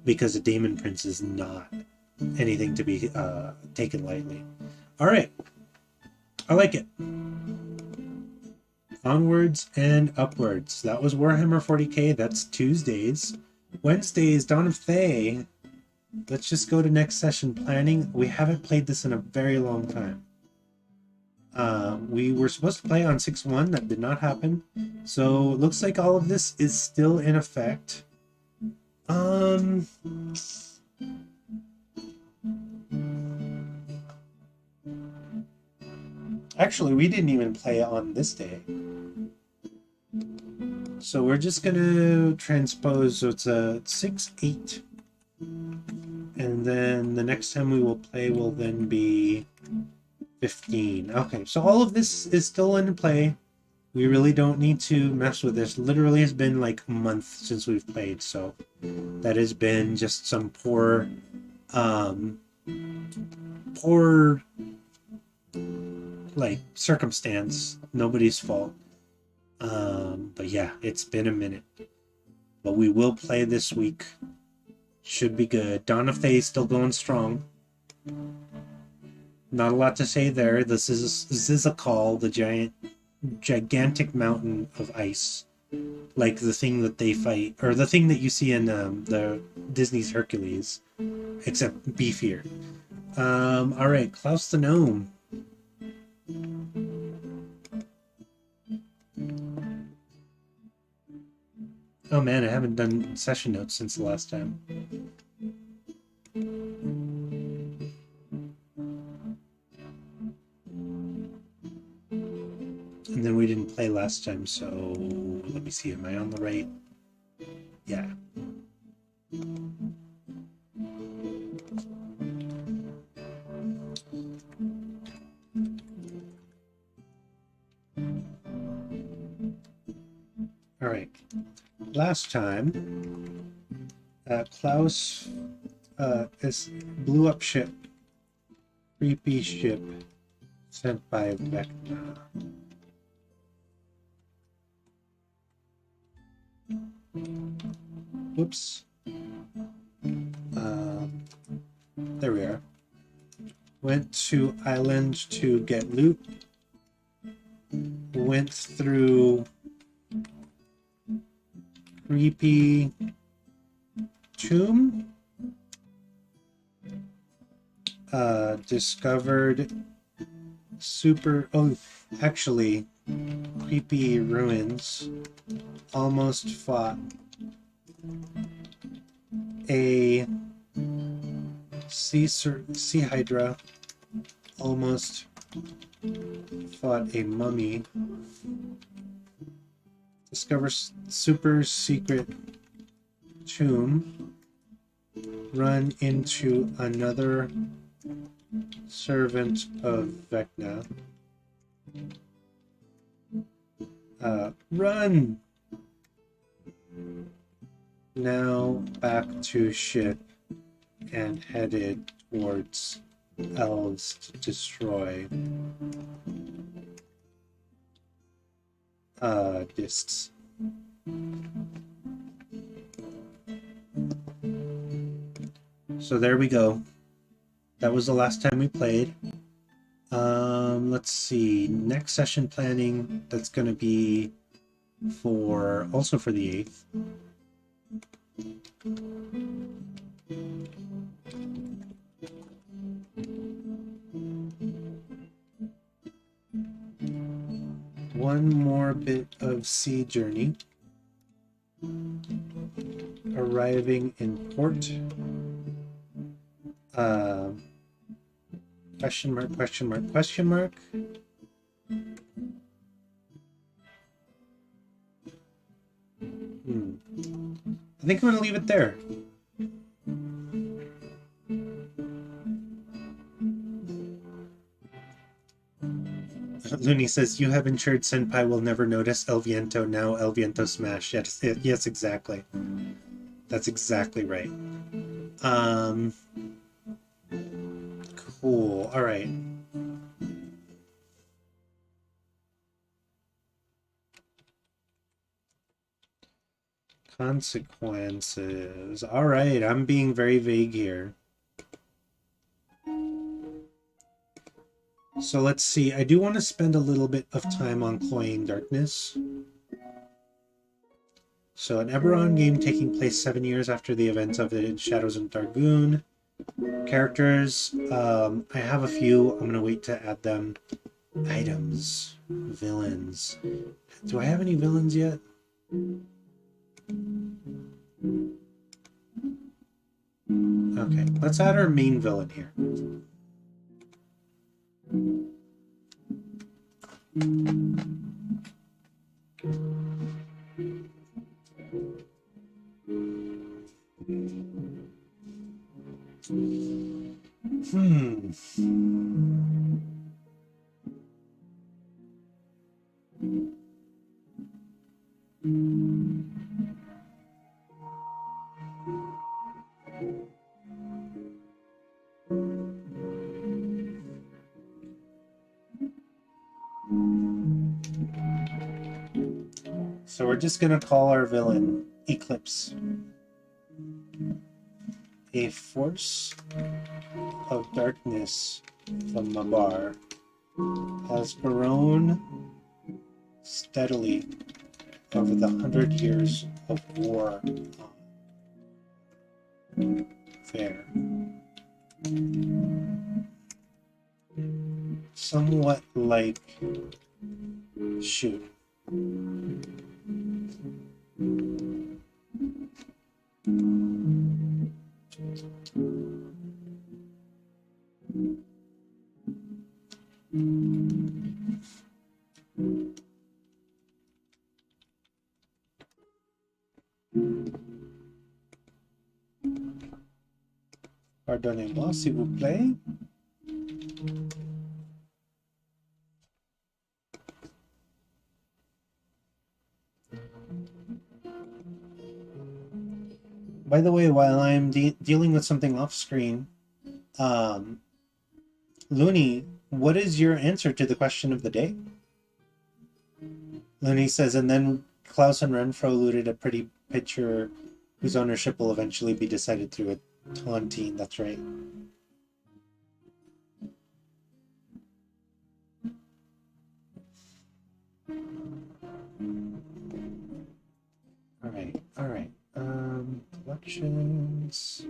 because a Demon Prince is not anything to be taken lightly. All right, I like it. Onwards and upwards. That was Warhammer 40k. That's Tuesdays. Wednesdays, Dawn of Thay. Let's just go to next session planning. We haven't played this in a very long time. We were supposed to play on 6-1. That did not happen. So it looks like all of this is still in effect. Actually, we didn't even play on this day. So we're just going to transpose, so it's a 6-8. And then the next time we will play will then be 15. Okay, so all of this is still in play. We really don't need to mess with this. Literally has been like a month since we've played, so that has been just some poor like circumstance. Nobody's fault. But yeah, it's been a minute. But we will play this week. Should be good. Dawn of Thay still going strong. Not a lot to say there. This is a call. The gigantic mountain of ice, like the thing that they fight, or the thing that you see in the Disney's Hercules, except beefier. All right, Klaus the Gnome. Oh man, I haven't done session notes since the last time. And then we didn't play last time, so let me see, am I on the right? Yeah. All right. Last time, Klaus blew up ship. Creepy ship sent by Vecna. Whoops. There we are. Went to island to get loot. Went through creepy tomb. Discovered actually, creepy ruins. Almost fought a sea hydra. Almost fought a mummy. Discover super secret tomb. Run into another servant of Vecna. Run! Now back to ship and headed towards elves to destroy discs. So there we go. That was the last time we played. Let's see. Next session planning, that's going to be also for the 8th. one more bit of sea journey. Arriving in port. Question mark, question mark, question mark. I think I'm going to leave it there. Looney says, you have ensured Senpai will never notice El Viento. Now El Viento smash. Yes, exactly. That's exactly right. Cool. All right. Consequences. All right. I'm being very vague here. So let's see. I do want to spend a little bit of time on Cloying Darkness. So an Eberron game taking place 7 years after the events of the Shadows of Dargoon. Characters. I have a few. I'm going to wait to add them. Items. Villains. Do I have any villains yet? Okay, let's add our main villain here. So we're just going to call our villain Eclipse. A force of darkness from Mabar has grown steadily over the 100 years of war on Fair. Somewhat like shoot. Pardonnez-moi, s'il vous plaît. By the way, while I'm dealing with something off screen, Looney, what is your answer to the question of the day? Looney says, and then Klaus and Renfro looted a pretty picture whose ownership will eventually be decided through a taunting. That's right. All right. Collections.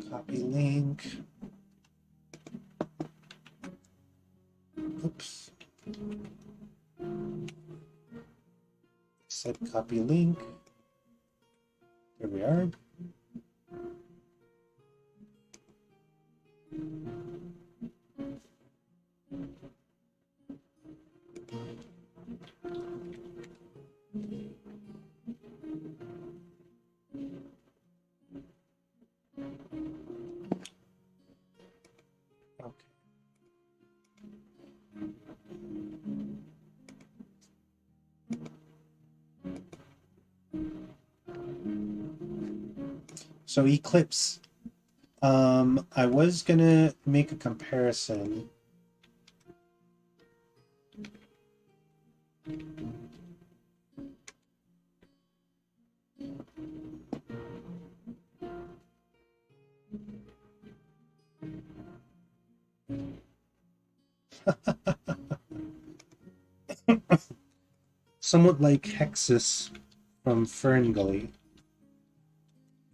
Copy link. Oops. Set copy link. There we are. So Eclipse, I was gonna make a comparison. Somewhat like Hexus from Ferngully.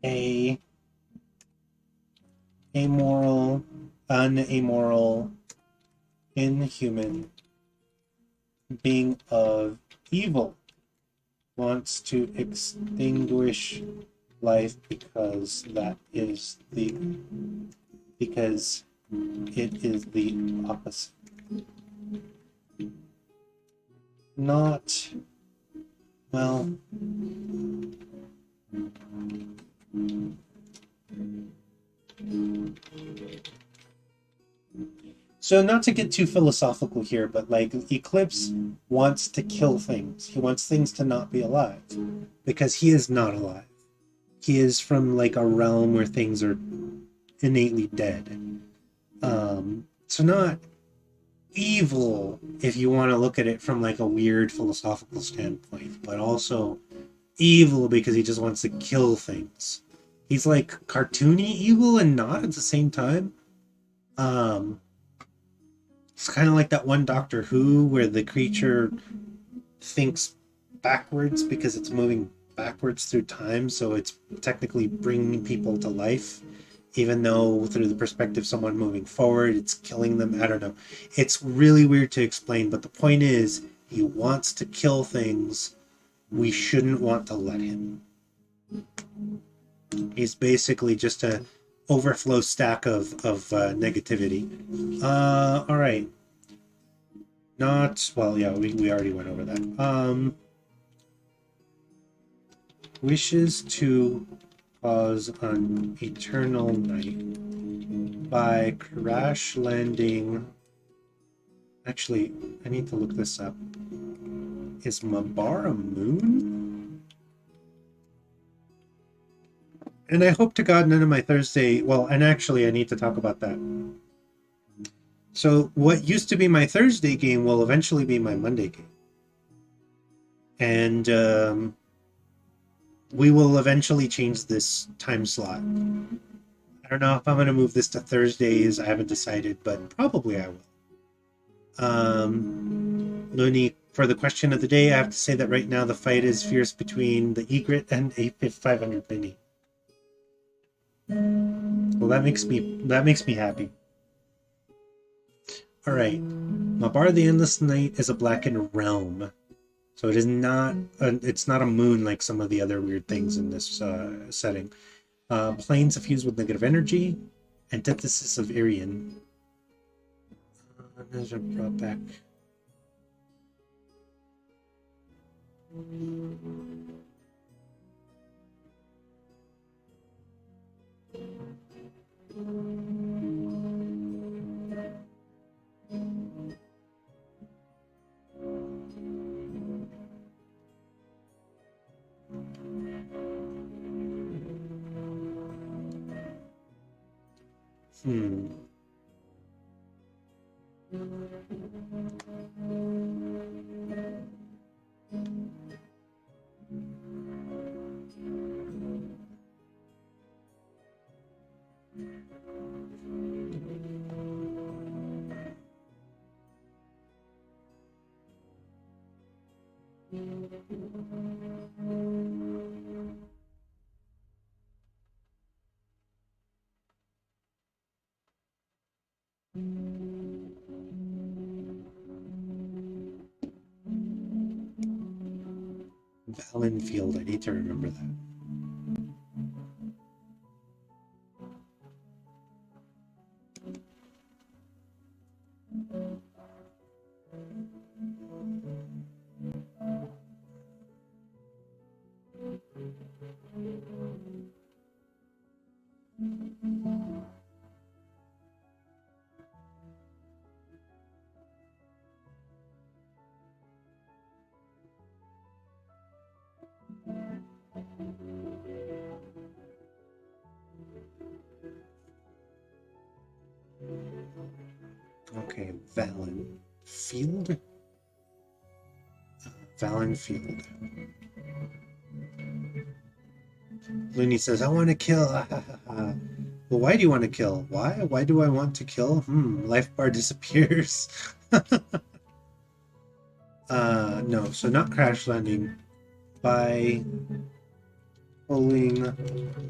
A amoral, unamoral, inhuman being of evil wants to extinguish life because it is the opposite. Not well. So not to get too philosophical here, but like Eclipse wants to kill things. He wants things to not be alive because he is not alive. He is from like a realm where things are innately dead. So not evil if you want to look at it from like a weird philosophical standpoint, but also evil because he just wants to kill things. He's like cartoony evil and not at the same time. Um, it's kind of like that one Doctor Who where the creature thinks backwards because it's moving backwards through time, so it's technically bringing people to life, even though through the perspective of someone moving forward, it's killing them. I don't know. It's really weird to explain, but the point is, he wants to kill things. We shouldn't want to let him. He's basically just a overflow stack of negativity. All right. Not well. Yeah, we already went over that. Wishes to cause an eternal night by crash landing. Actually, I need to look this up. Is Mabar a moon? And I hope to God none of my Thursday. Well, and actually, I need to talk about that. So, what used to be my Thursday game will eventually be my Monday game. And we will eventually change this time slot. I don't know if I'm going to move this to Thursdays. I haven't decided, but probably I will. Looney, for the question of the day, I have to say that right now the fight is fierce between the Egret and a 500 Mini. Well, that makes me happy. All right, Mabar the Endless Night is a blackened realm, so it is not. It's not a moon like some of the other weird things in this setting. Planes suffused with negative energy, antithesis of Irian. Those are brought back. Valenfield, I need to remember that. Okay, Valenfield? Valenfield. Looney says, I want to kill. Well, why do you want to kill? Why? Why do I want to kill? Life bar disappears. No, so not crash landing. By pulling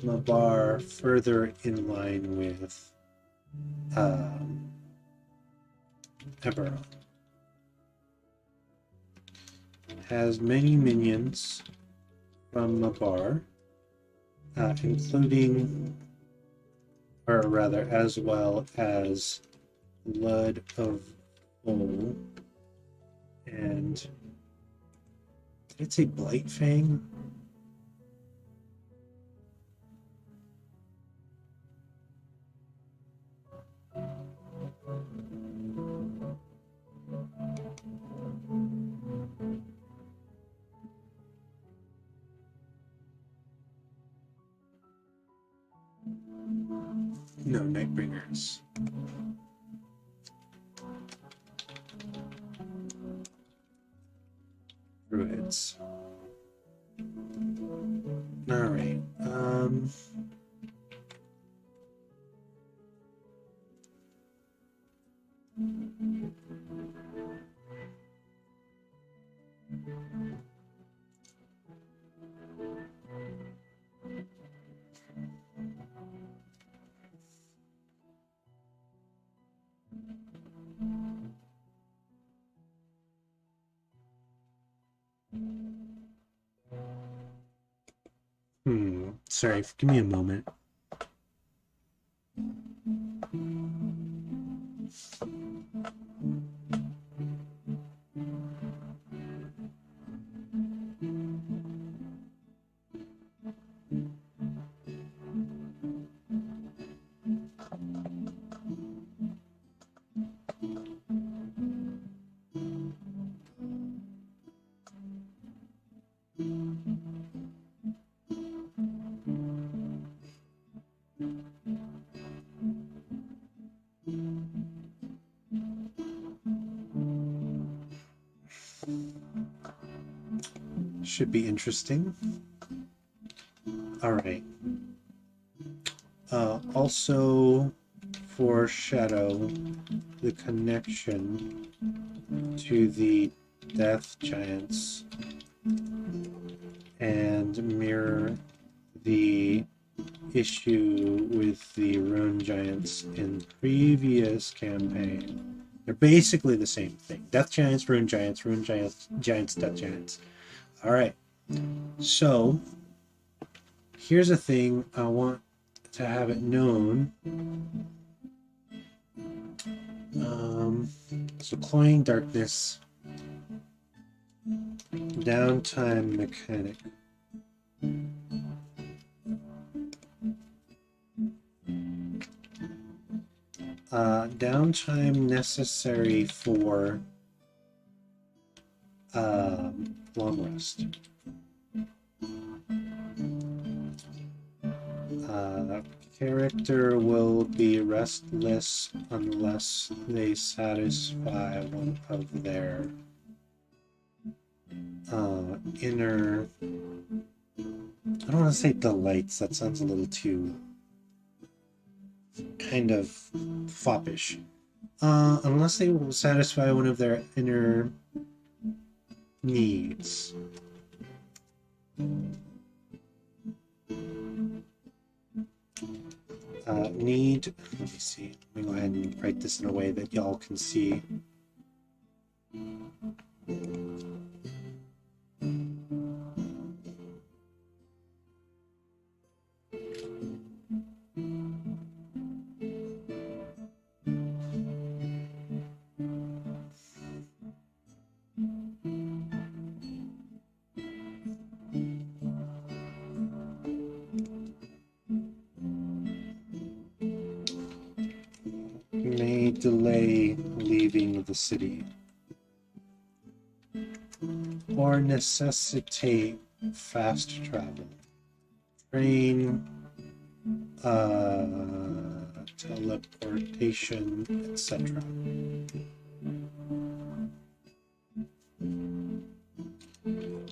the bar further in line with Eberron. Has many minions from the bar, including, or rather, as well as Blood of Bull and did it say Blightfang? No, Nightbringers. Druids. Alright. Sorry, give me a moment. Should be interesting. All right. Also, foreshadow the connection to the Death Giants and mirror the issue with the Rune Giants in previous campaign. They're basically the same thing. Death Giants, Rune Giants, Giants, Death Giants. All right. So here's a thing I want to have it known. So Cloying Darkness, downtime mechanic. Downtime necessary for long rest. Character will be restless unless they satisfy one of their inner, I don't want to say delights, that sounds a little too kind of foppish. Unless they will satisfy one of their inner needs. Need, let me see, let me go ahead and write this in a way that y'all can see. May delay leaving the city or necessitate fast travel. Train, teleportation, etc.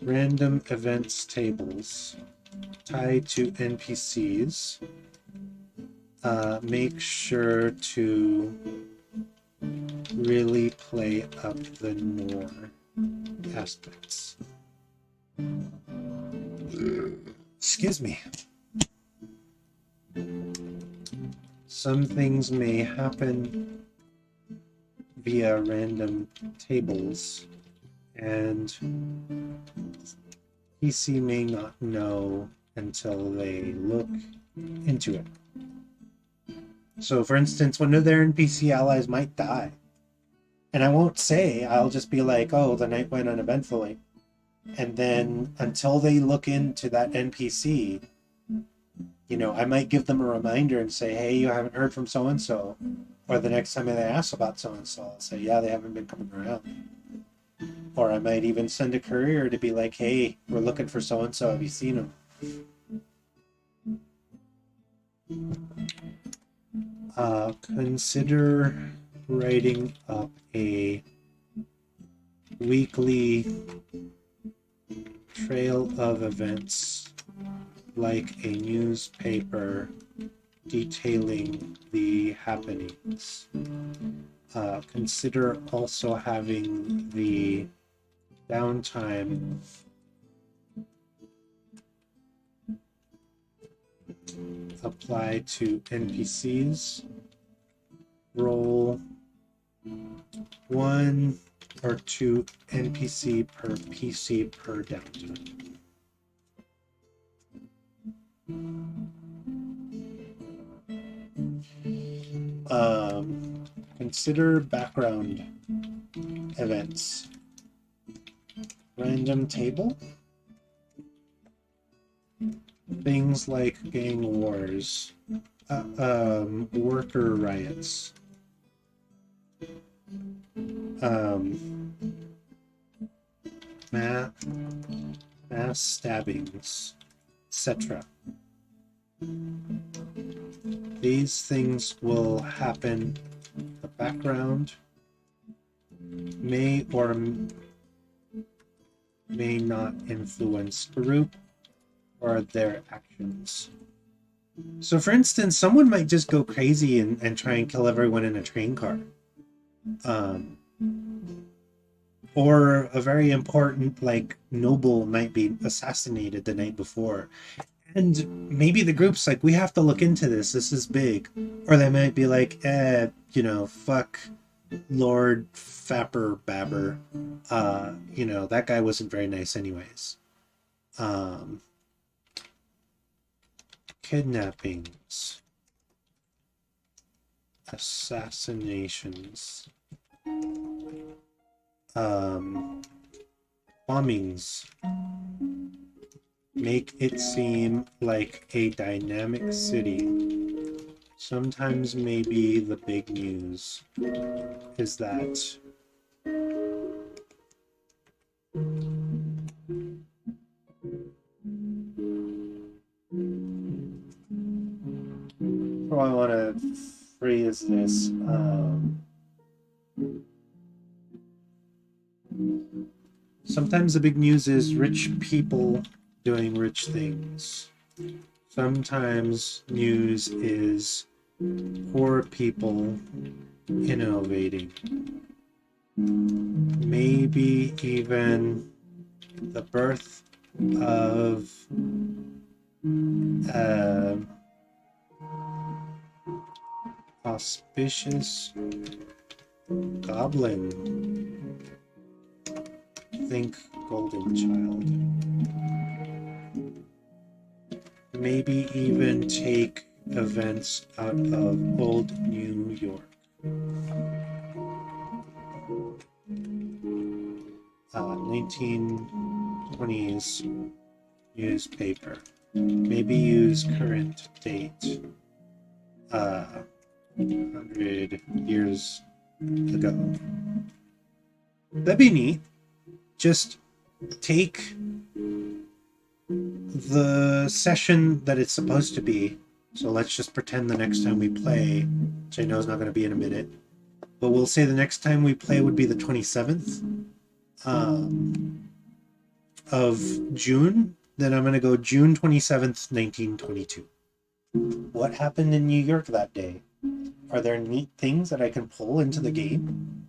Random events tables tied to NPCs make sure to really play up the more aspects. Excuse me. Some things may happen via random tables, and PC may not know until they look into it. So, for instance, one of their NPC allies might die. And I won't say, I'll just be like, oh, the night went uneventfully. And then until they look into that NPC, you know, I might give them a reminder and say, hey, you haven't heard from so-and-so. Or the next time they ask about so-and-so, I'll say, yeah, they haven't been coming around. Or I might even send a courier to be like, hey, we're looking for so-and-so. Have you seen him? Consider writing up a weekly trail of events, like a newspaper detailing the happenings. Consider also having the downtime apply to NPCs. Roll 1 or 2 NPC per PC per downtime. Consider background events. Random table. Things like gang wars, worker riots, mass stabbings, etc. These things will happen. The background may or may not influence group or their actions. So for instance, someone might just go crazy and try and kill everyone in a train car. Or a very important, like, noble might be assassinated the night before. And maybe the group's like, we have to look into this. This is big. Or they might be like, you know, fuck Lord Fapper Babber. You know, that guy wasn't very nice anyways. Kidnappings. Assassinations. Bombings. Make it seem like a dynamic city. Sometimes maybe the big news is that how I want to phrase this. Sometimes the big news is rich people doing rich things. Sometimes news is poor people innovating. Maybe even the birth of auspicious goblin. Think golden child. Maybe even take events out of old New York. 1920s newspaper. Maybe use current date. 100 years ago. That'd be neat. Just take the session that it's supposed to be. So let's just pretend the next time we play, which I know is not going to be in a minute, but we'll say the next time we play would be the 27th of June. Then I'm going to go June 27th, 1922. what happened in New York that day? Are there neat things that I can pull into the game?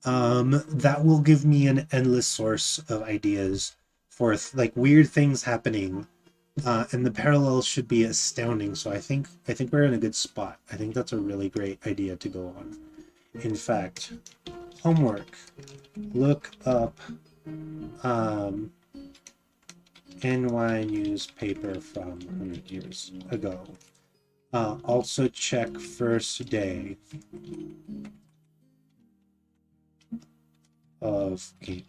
That will give me an endless source of ideas for like weird things happening. And the parallels should be astounding. So I think we're in a good spot. I think that's a really great idea to go on. In fact, homework. Look up NY newspaper from 100 years ago. Also check first day of game.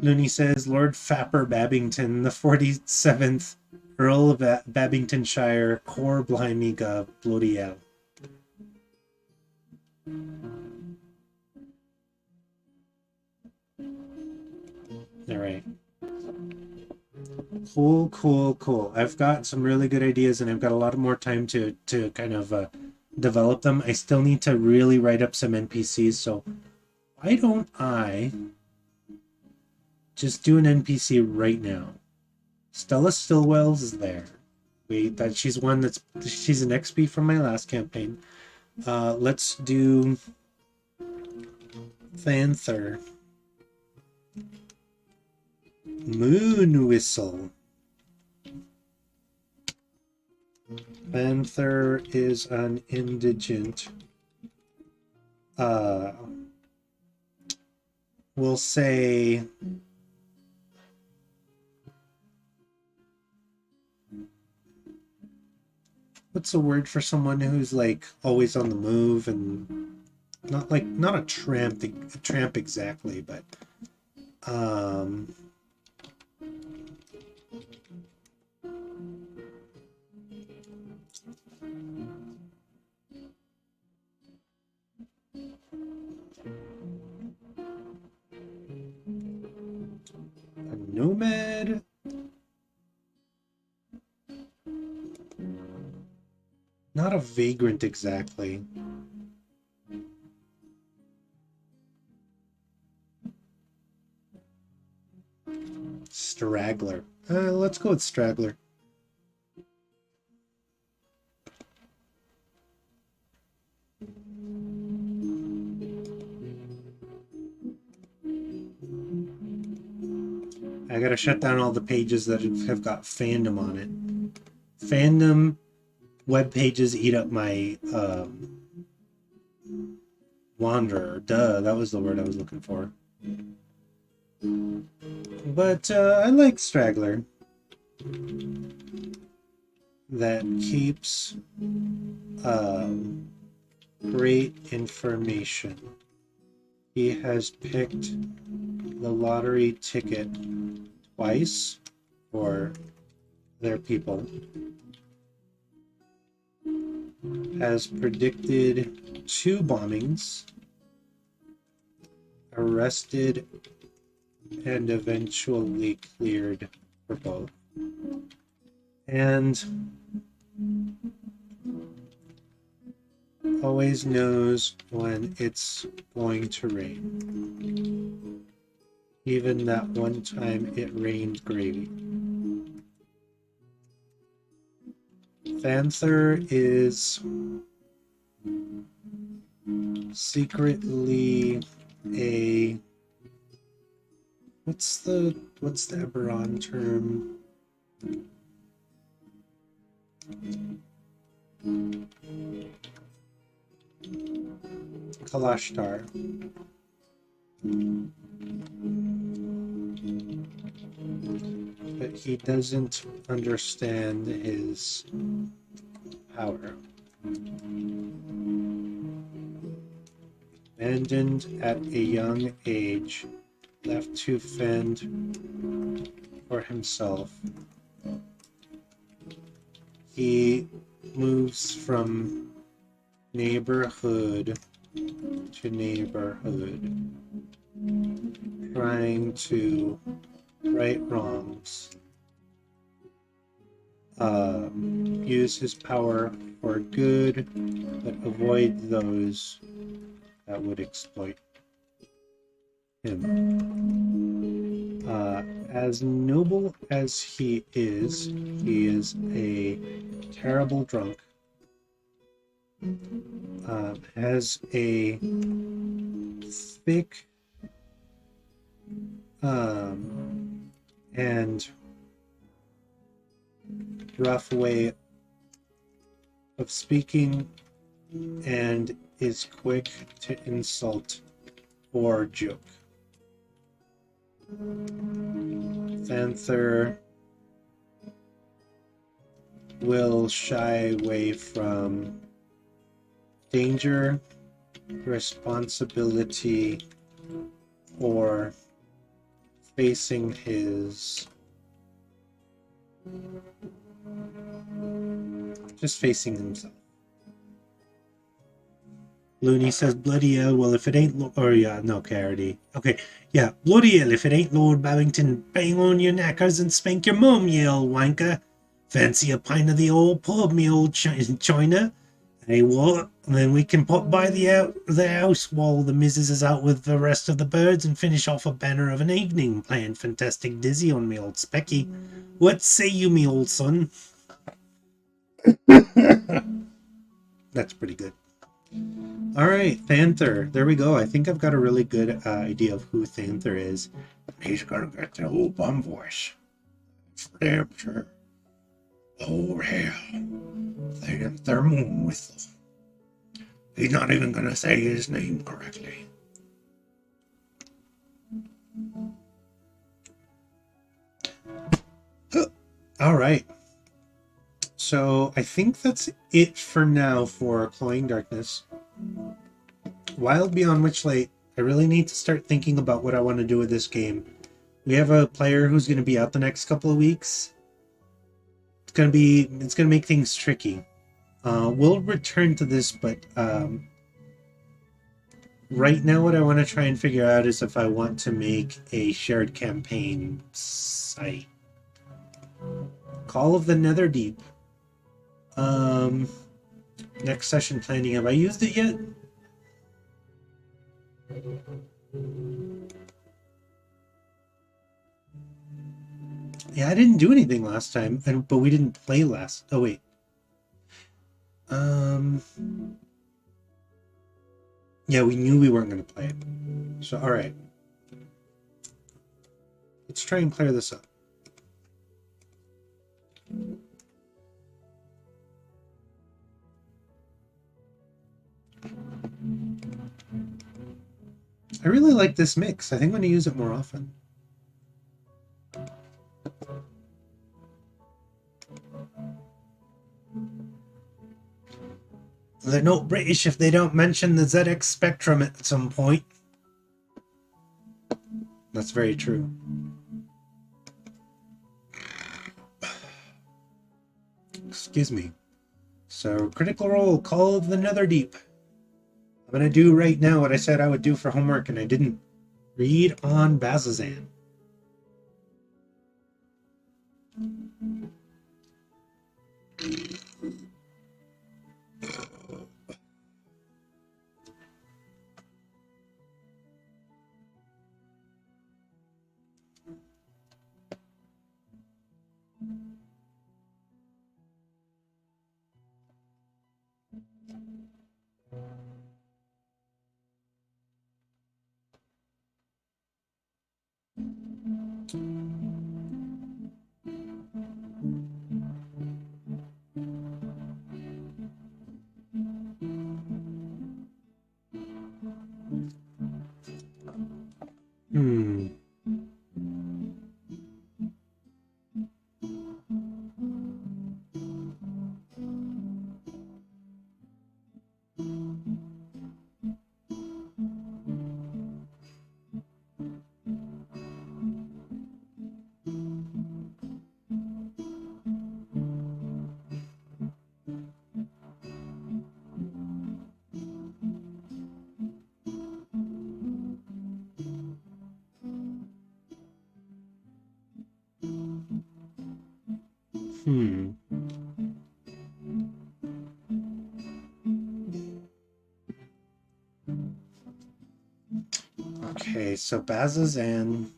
Looney says Lord Fapper Babington, the 47th Earl of Babingtonshire, Cor Blimey Bloody hell. All right. Cool. I've got some really good ideas, and I've got a lot more time to kind of develop them. I still need to really write up some NPCs, so why don't I just do an NPC right now? Stella Stillwell's is there. She's an XP from my last campaign. Let's do Thanther. Moon Whistle. Thanther is an indigent. We'll say what's a word for someone who's like always on the move and not a tramp exactly, but a nomad. Not a vagrant exactly. Straggler. Let's go with straggler. I gotta shut down all the pages that have got fandom on it. Fandom web pages eat up my wanderer. Duh, that was the word I was looking for. But I like straggler. That keeps great information. He has picked the lottery ticket twice for their people. Has predicted 2 bombings, arrested and eventually cleared for both, and always knows when it's going to rain. Even that one time it rained gravy. Thanther is secretly a what's the Eberron term? Kalashtar. But he doesn't understand his power. Abandoned at a young age, left to fend for himself. He moves from neighborhood to neighborhood, trying to right wrongs, use his power for good, but avoid those that would exploit him. as noble as he is a terrible drunk. Has a thick and rough way of speaking, and is quick to insult or joke. Thanther will shy away from danger, responsibility, or facing his himself. Looney says, bloody hell, well, if it ain't... Okay, yeah, bloody hell, if it ain't Lord Babington, bang on your knackers and spank your mum, ye old wanker. Fancy a pint of the old pub, me old china? Hey, what? And then we can pop by the house while the missus is out with the rest of the birds and finish off a banner of an evening playing Fantastic Dizzy on me old Specky. What say you, me old son? That's pretty good. All right, Thanther. There we go. I think I've got a really good idea of who Thanther is. He's gonna get the old bum voice. For damn sure. Oh, hell. Thanther Moon Whistle. He's not even gonna say his name correctly. All right. So I think that's it for now for Cloying Darkness. Wild Beyond Witchlight, I really need to start thinking about what I want to do with this game. We have a player who's going to be out the next couple of weeks. It's going to make things tricky. We'll return to this, but right now what I want to try and figure out is if I want to make a shared campaign site. Call of the Netherdeep. Next session planning. Have I used it yet? Yeah, I didn't do anything last time, but we didn't play last. Oh wait. Yeah, we knew we weren't going to play it. So, all right. Let's try and clear this up. I really like this mix. I think I'm going to use it more often. They're not British if they don't mention the ZX Spectrum at some point. That's very true. Excuse me. So, Critical Role, Call of the Netherdeep. I'm going to do right now what I said I would do for homework, and I didn't. Read on Bazzoxan. Okay, so Bazzoxan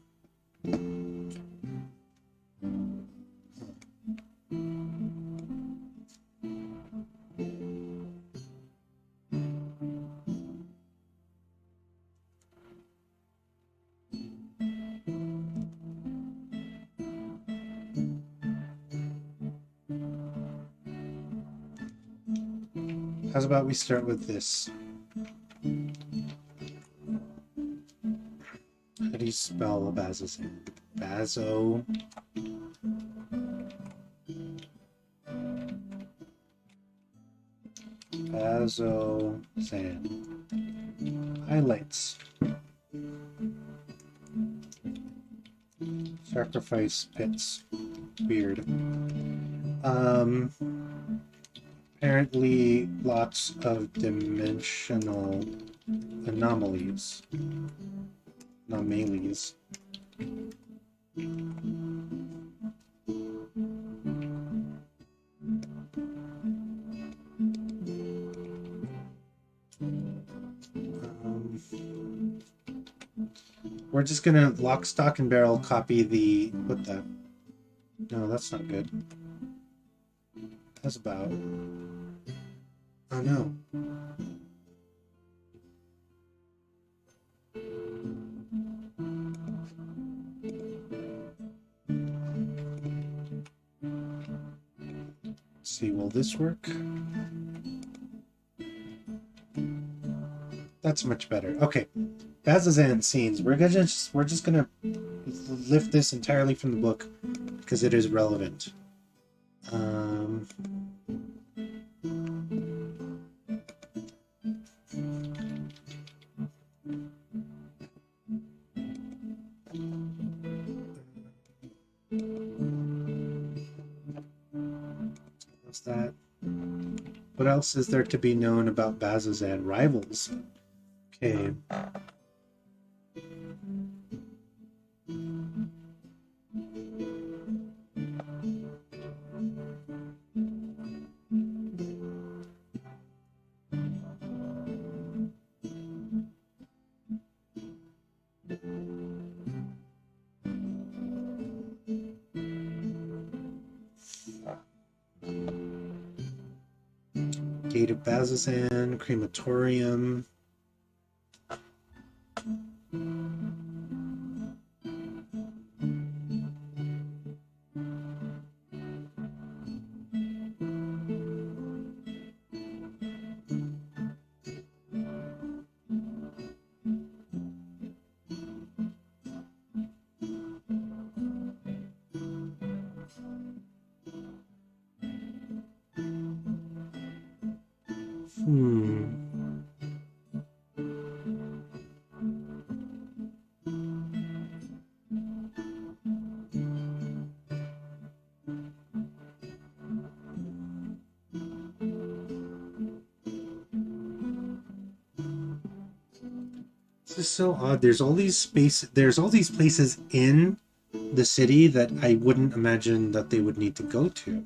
How about we start with this? How do you spell Bazzoxan? Bazo. Bazzoxan. Highlights. Sacrifice pits. Weird. Apparently lots of dimensional anomalies. Anomalies. We're just gonna lock, stock, and barrel copy the... What the... No, that's not good. That's about... Oh no. Let's see, will this work? That's much better. Okay. Bazzoxan scenes. We're just gonna lift this entirely from the book because it is relevant. What's that? What else is there to be known about Bazzoxan? Rivals. Okay. Gate of Bazzoxan, crematorium. This is so odd. There's all these places in the city that I wouldn't imagine that they would need to go to.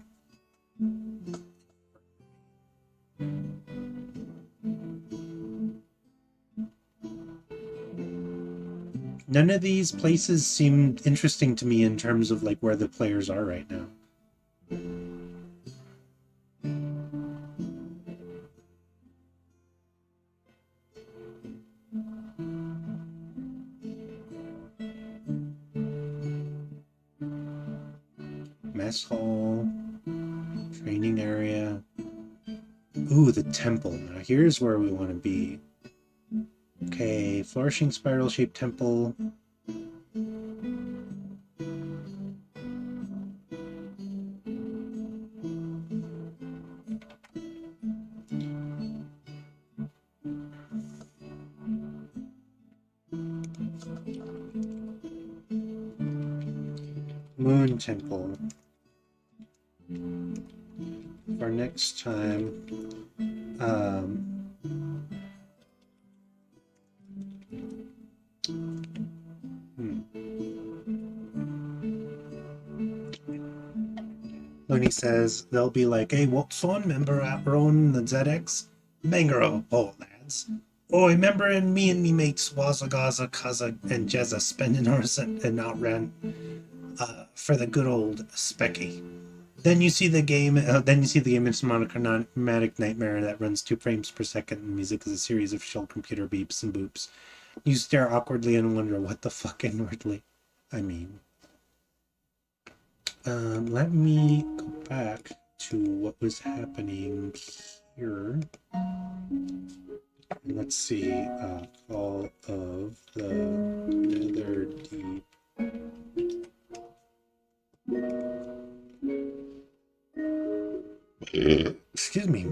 None of these places seem interesting to me in terms of like where the players are right now. Mess hall, training area. Ooh, the temple. Now here's where we want to be. Okay, flourishing spiral-shaped temple. Moon temple. For next time. Looney says they'll be like, "Hey, what's on? Remember Apron the ZX? Mangaro, oh lads. Oh, remember and me mates Wazagaza, Kaza, and Jezza spending hours and outran for the good old Specky. Then you see the game. It's a monochromatic nightmare that runs 2 frames per second. And music is a series of shell computer beeps and boops. You stare awkwardly and wonder what the fuck inwardly. I mean, let me go back to what was happening here. And let's see, Call of the Nether Deep. Excuse me.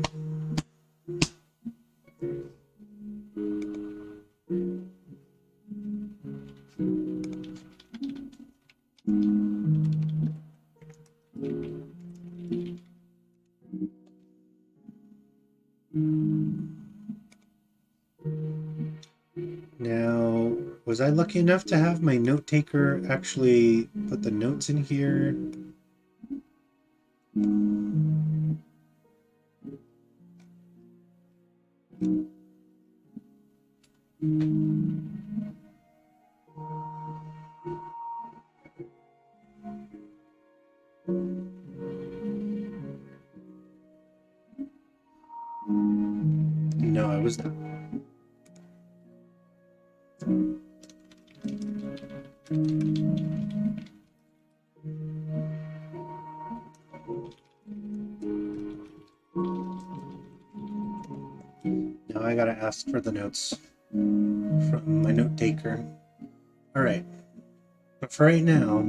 Now, was I lucky enough to have my note taker actually put the notes in here? No, I was not. Now I gotta ask for the notes from my note taker. All right, but for right now,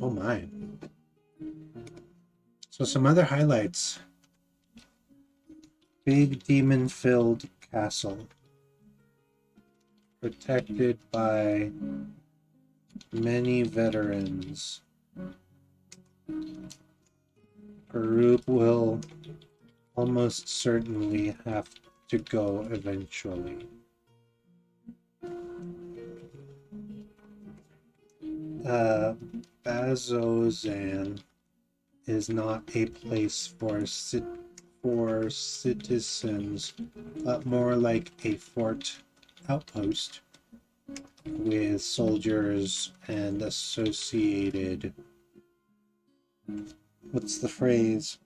oh my. So some other highlights. Big demon-filled castle. Protected by many veterans. Group will almost certainly have to go eventually. Bazzoxan is not a place for citizens, but more like a fort outpost with soldiers and associated, what's the phrase?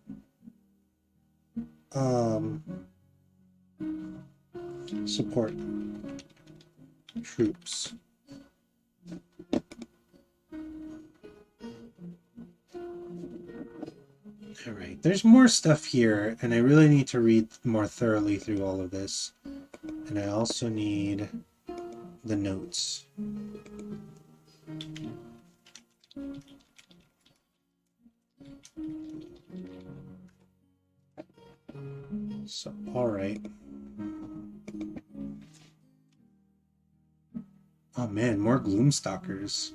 Support troops. All right, there's more stuff here, and I really need to read more thoroughly through all of this. And I also need the notes. So, all right. Oh man, more Gloomstalkers.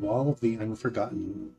Wall of the Unforgotten.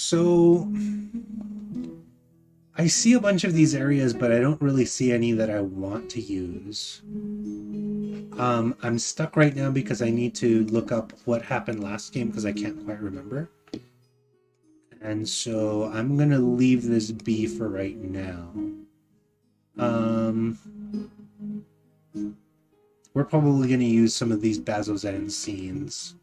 So I see a bunch of these areas, but I don't really see any that I want to use. I'm stuck right now because I need to look up what happened last game because I can't quite remember. And so I'm gonna leave this be for right now. We're probably gonna use some of these Bazzoxan scenes.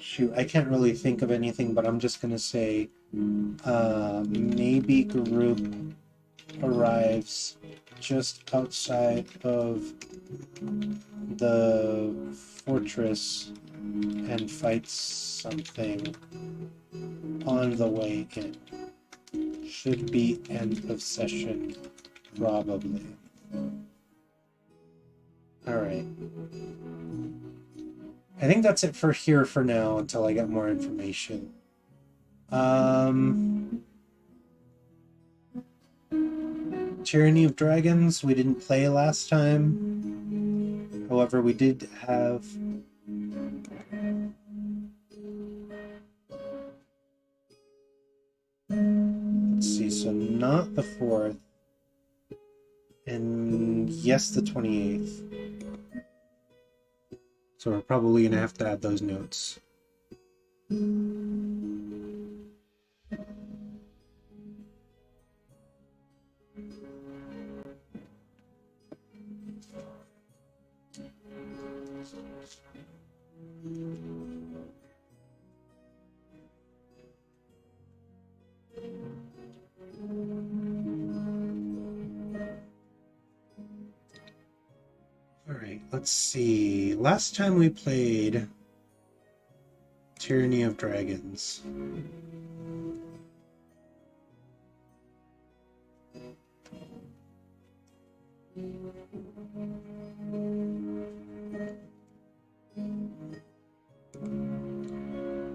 Shoot, I can't really think of anything, but I'm just gonna say maybe group arrives just outside of the fortress and fights something on the way in. Should be end of session, probably. Alright. I think that's it for here for now until I get more information. Tyranny of Dragons, we didn't play last time. However, we did have... Let's see, so not the 4th. And yes, the 28th. So we're probably going to have to add those notes. Alright, let's see. Last time we played Tyranny of Dragons.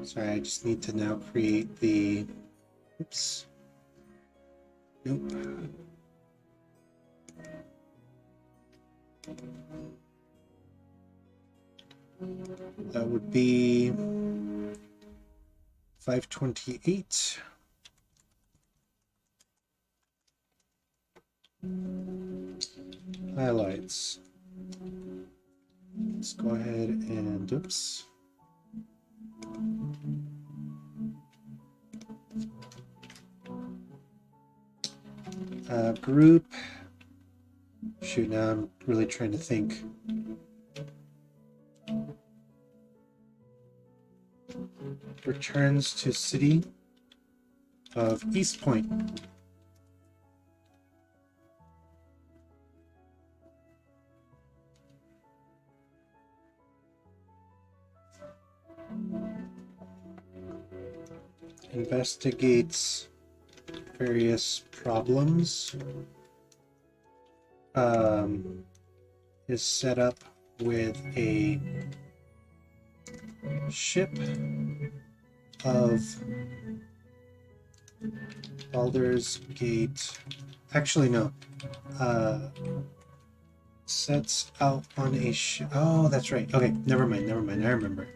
Sorry, I just need to now create the... Oops. Nope. That would be 528. Highlights. Let's go ahead and oops. Group. Shoot, now I'm really trying to think. Returns to city of East Point. Investigates various problems. Is set up with a ship of Baldur's Gate. Actually, no. Sets out on a ship. Oh, that's right. Okay, never mind. I remember.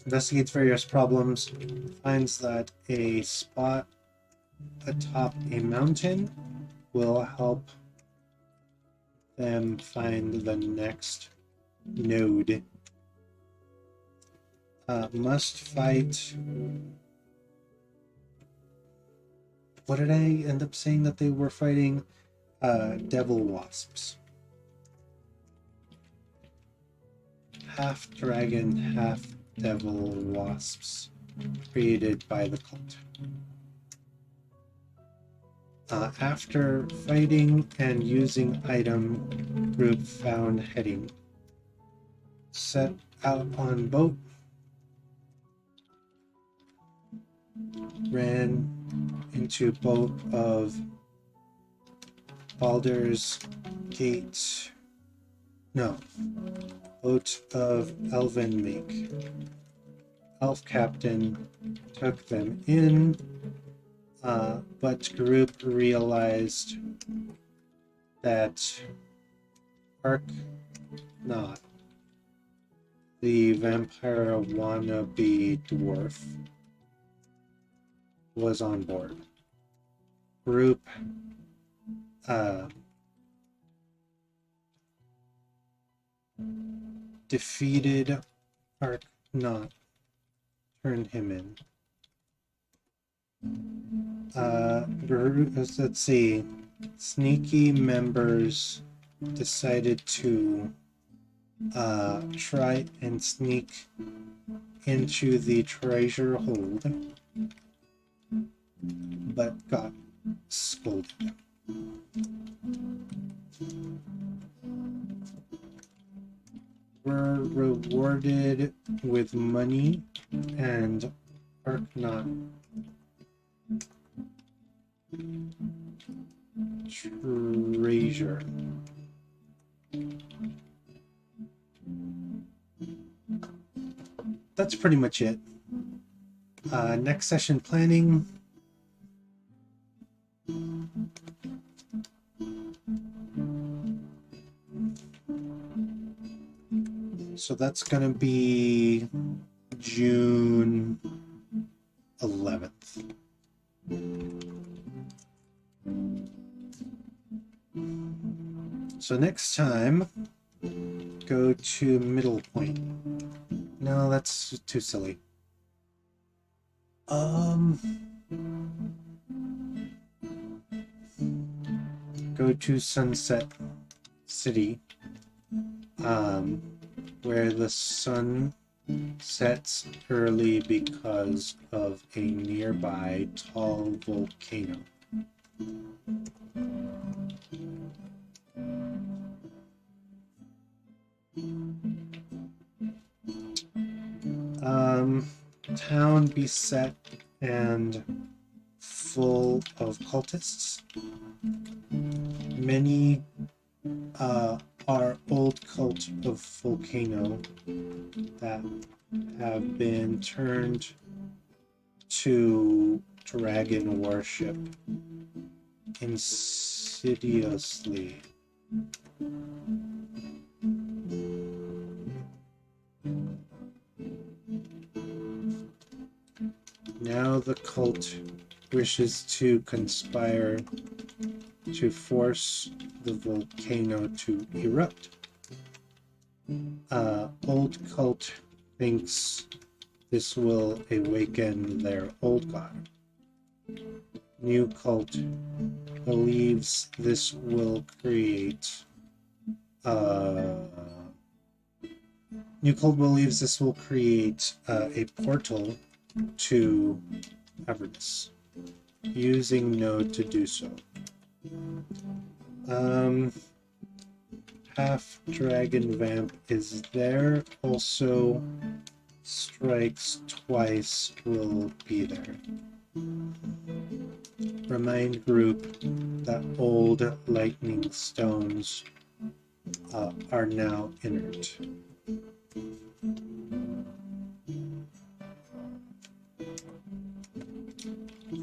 Investigates various problems. Finds that a spot atop a mountain will help them find the next node. Must fight... What did I end up saying that they were fighting? Devil wasps. Half dragon, half devil wasps. Created by the cult. After fighting and using item, group found heading. Set out on boat. Ran into boat of Baldur's Gate. No. Boat of Elven make. Elf captain took them in. But group realized that Ark Not, the vampire wannabe dwarf, was on board. Group defeated Ark Not, turned him in. Let's see. Sneaky members decided to try and sneak into the treasure hold, but got scolded. Were rewarded with money and Ark Not treasure. That's pretty much it. Next session planning. So that's gonna be June 11th. So next time, go to Middle Point. No, that's too silly. Go to Sunset City, where the sun sets early because of a nearby tall volcano. Town beset and full of cultists. Many are old cult of volcano that have been turned to dragon worship insidiously. Now the cult wishes to conspire to force the volcano to erupt. Old cult thinks this will awaken their old god. New cult believes this will create a portal to Avernus, using Node to do so. Half Dragon Vamp is there, also Strikes Twice will be there. Remind group that old lightning stones are now inert.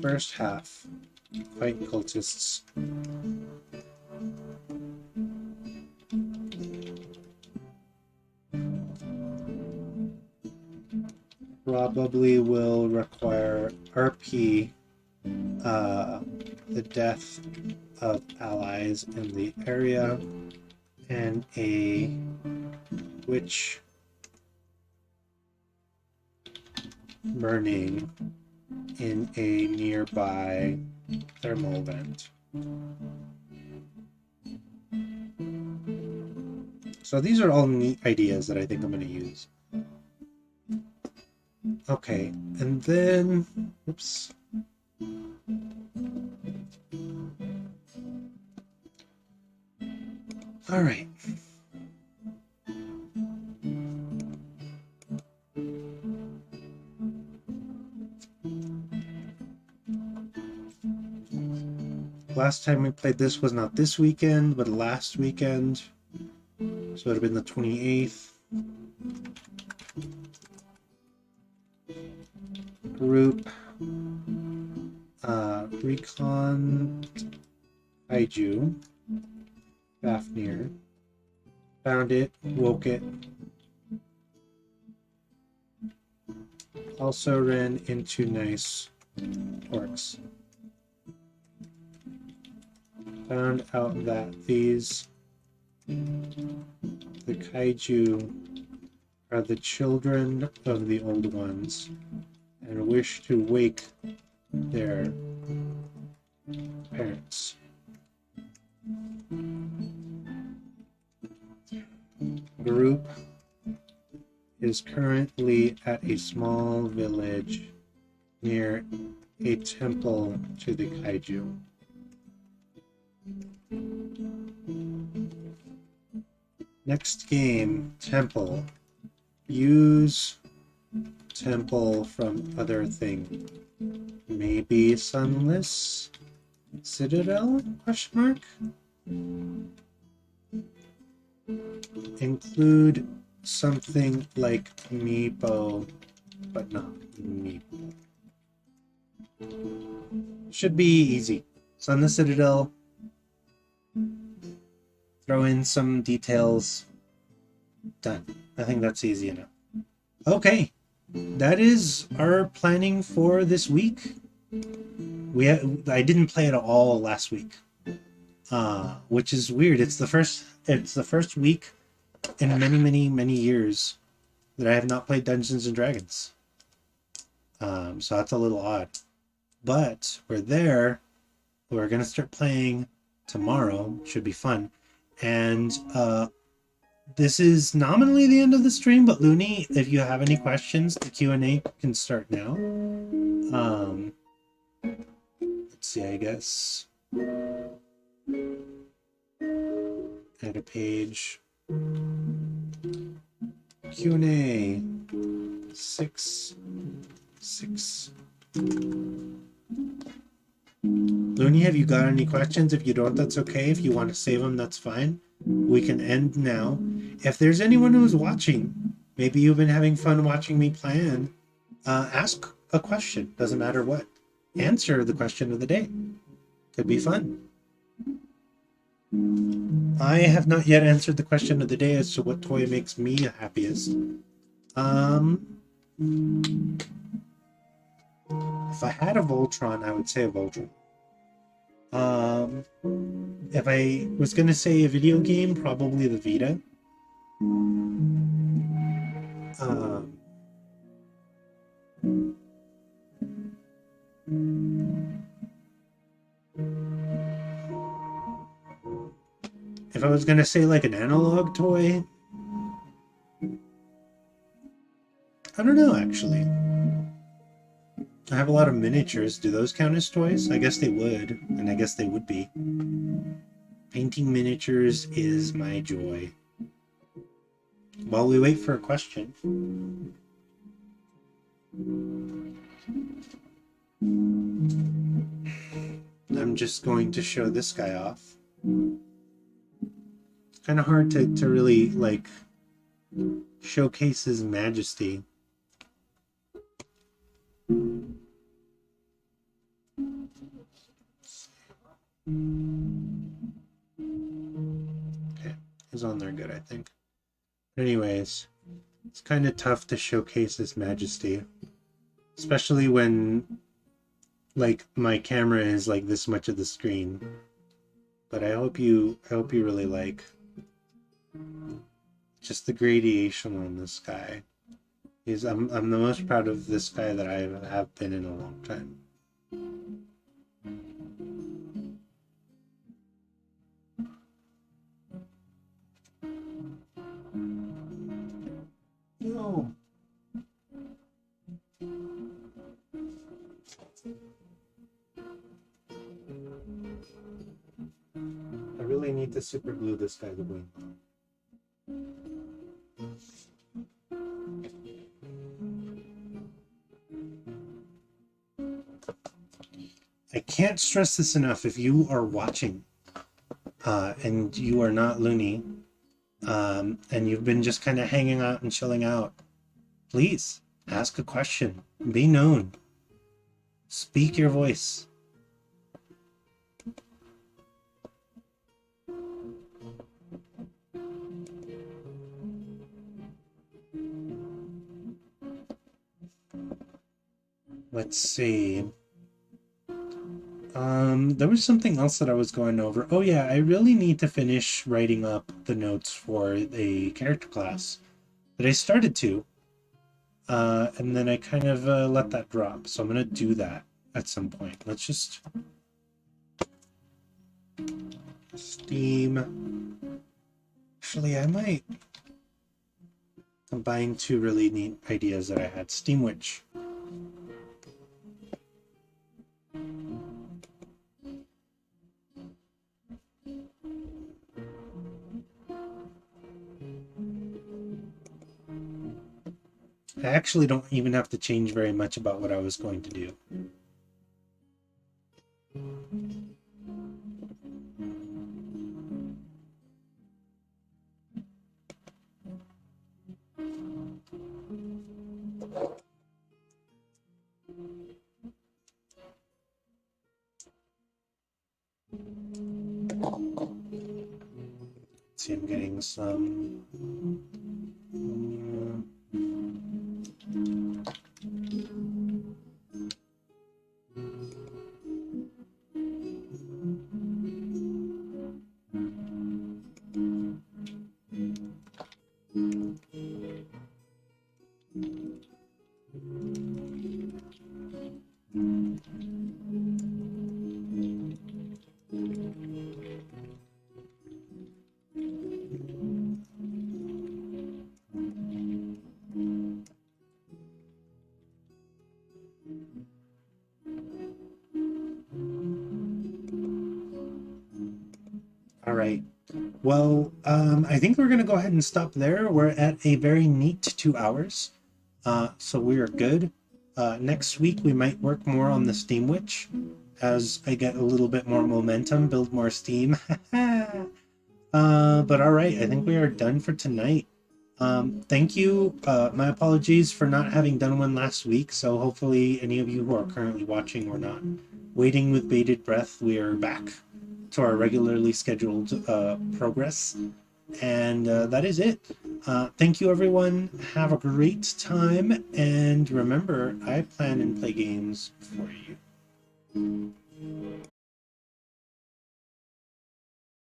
First half, fight cultists. Probably will require RP, the death of allies in the area, and a witch burning in a nearby thermal vent. So these are all neat ideas that I think I'm going to use. Okay, and then, oops. All right. Last time we played this was not this weekend, but last weekend. So it would have been the 28th. Group Recon Kaiju Fafnir Found it, woke it. Also ran into nice orcs. Found out that these, the kaiju, are the children of the old ones and wish to wake their parents. Group is currently at a small village near a temple to the kaiju. Next game, temple. Use temple from other thing. Maybe sunless citadel? Question mark. Include something like Meepo, but not Meepo. Should be easy. Sunless citadel. Throw in some details. Done. I think that's easy enough. Okay, that is our planning for this week. I didn't play at all last week, which is weird. It's the first week in many years that I have not played Dungeons and Dragons. So that's a little odd. But we're there. We're gonna start playing tomorrow. Should be fun. And this is nominally the end of the stream, but Looney, if you have any questions, the Q&A can start now. Let's see, I guess. Add a page. Q&A 6. Looney, have you got any questions? If you don't, that's okay. If you want to save them, that's fine. We can end now. If there's anyone who's watching, maybe you've been having fun watching me plan, ask a question. Doesn't matter what. Answer the question of the day. Could be fun. I have not yet answered the question of the day as to what toy makes me happiest. If I had a Voltron, I would say a Voltron. If I was going to say a video game, probably the Vita. If I was going to say like an analog toy, I don't know actually. I have a lot of miniatures. Do those count as toys? I guess they would, and I guess they would be. Painting miniatures is my joy. While we wait for a question. I'm just going to show this guy off. It's kind of hard to really, like, showcase his majesty. Okay, he's on there good, I think. Anyways, it's kind of tough to showcase his majesty, especially when, like, my camera is like this much of the screen. But I hope you really like just the gradation on this guy. I'm the most proud of this guy that I have been in a long time. No. I really need to super glue this guy's wing. I can't stress this enough. If you are watching and you are not Looney, and you've been just kind of hanging out and chilling out, please ask a question. Be known. Speak your voice. Let's see. There was something else that I was going over. Oh yeah, I really need to finish writing up the notes for a character class that I started to, and then I kind of let that drop. So I'm gonna do that at some point. Let's just Steam. Actually, I might combine two really neat ideas that I had. Steam Witch. I actually don't even have to change very much about what I was going to do. See, I'm getting some. All right. Well, I think we're going to go ahead and stop there. We're at a very neat 2 hours. So we are good. Next week, we might work more on the Steam Witch as I get a little bit more momentum, build more steam. But all right, I think we are done for tonight. Thank you. My apologies for not having done one last week. So hopefully any of you who are currently watching or not waiting with bated breath, we are back to our regularly scheduled progress. And that is it. Thank you, everyone. Have a great time. And remember, I plan and play games for you.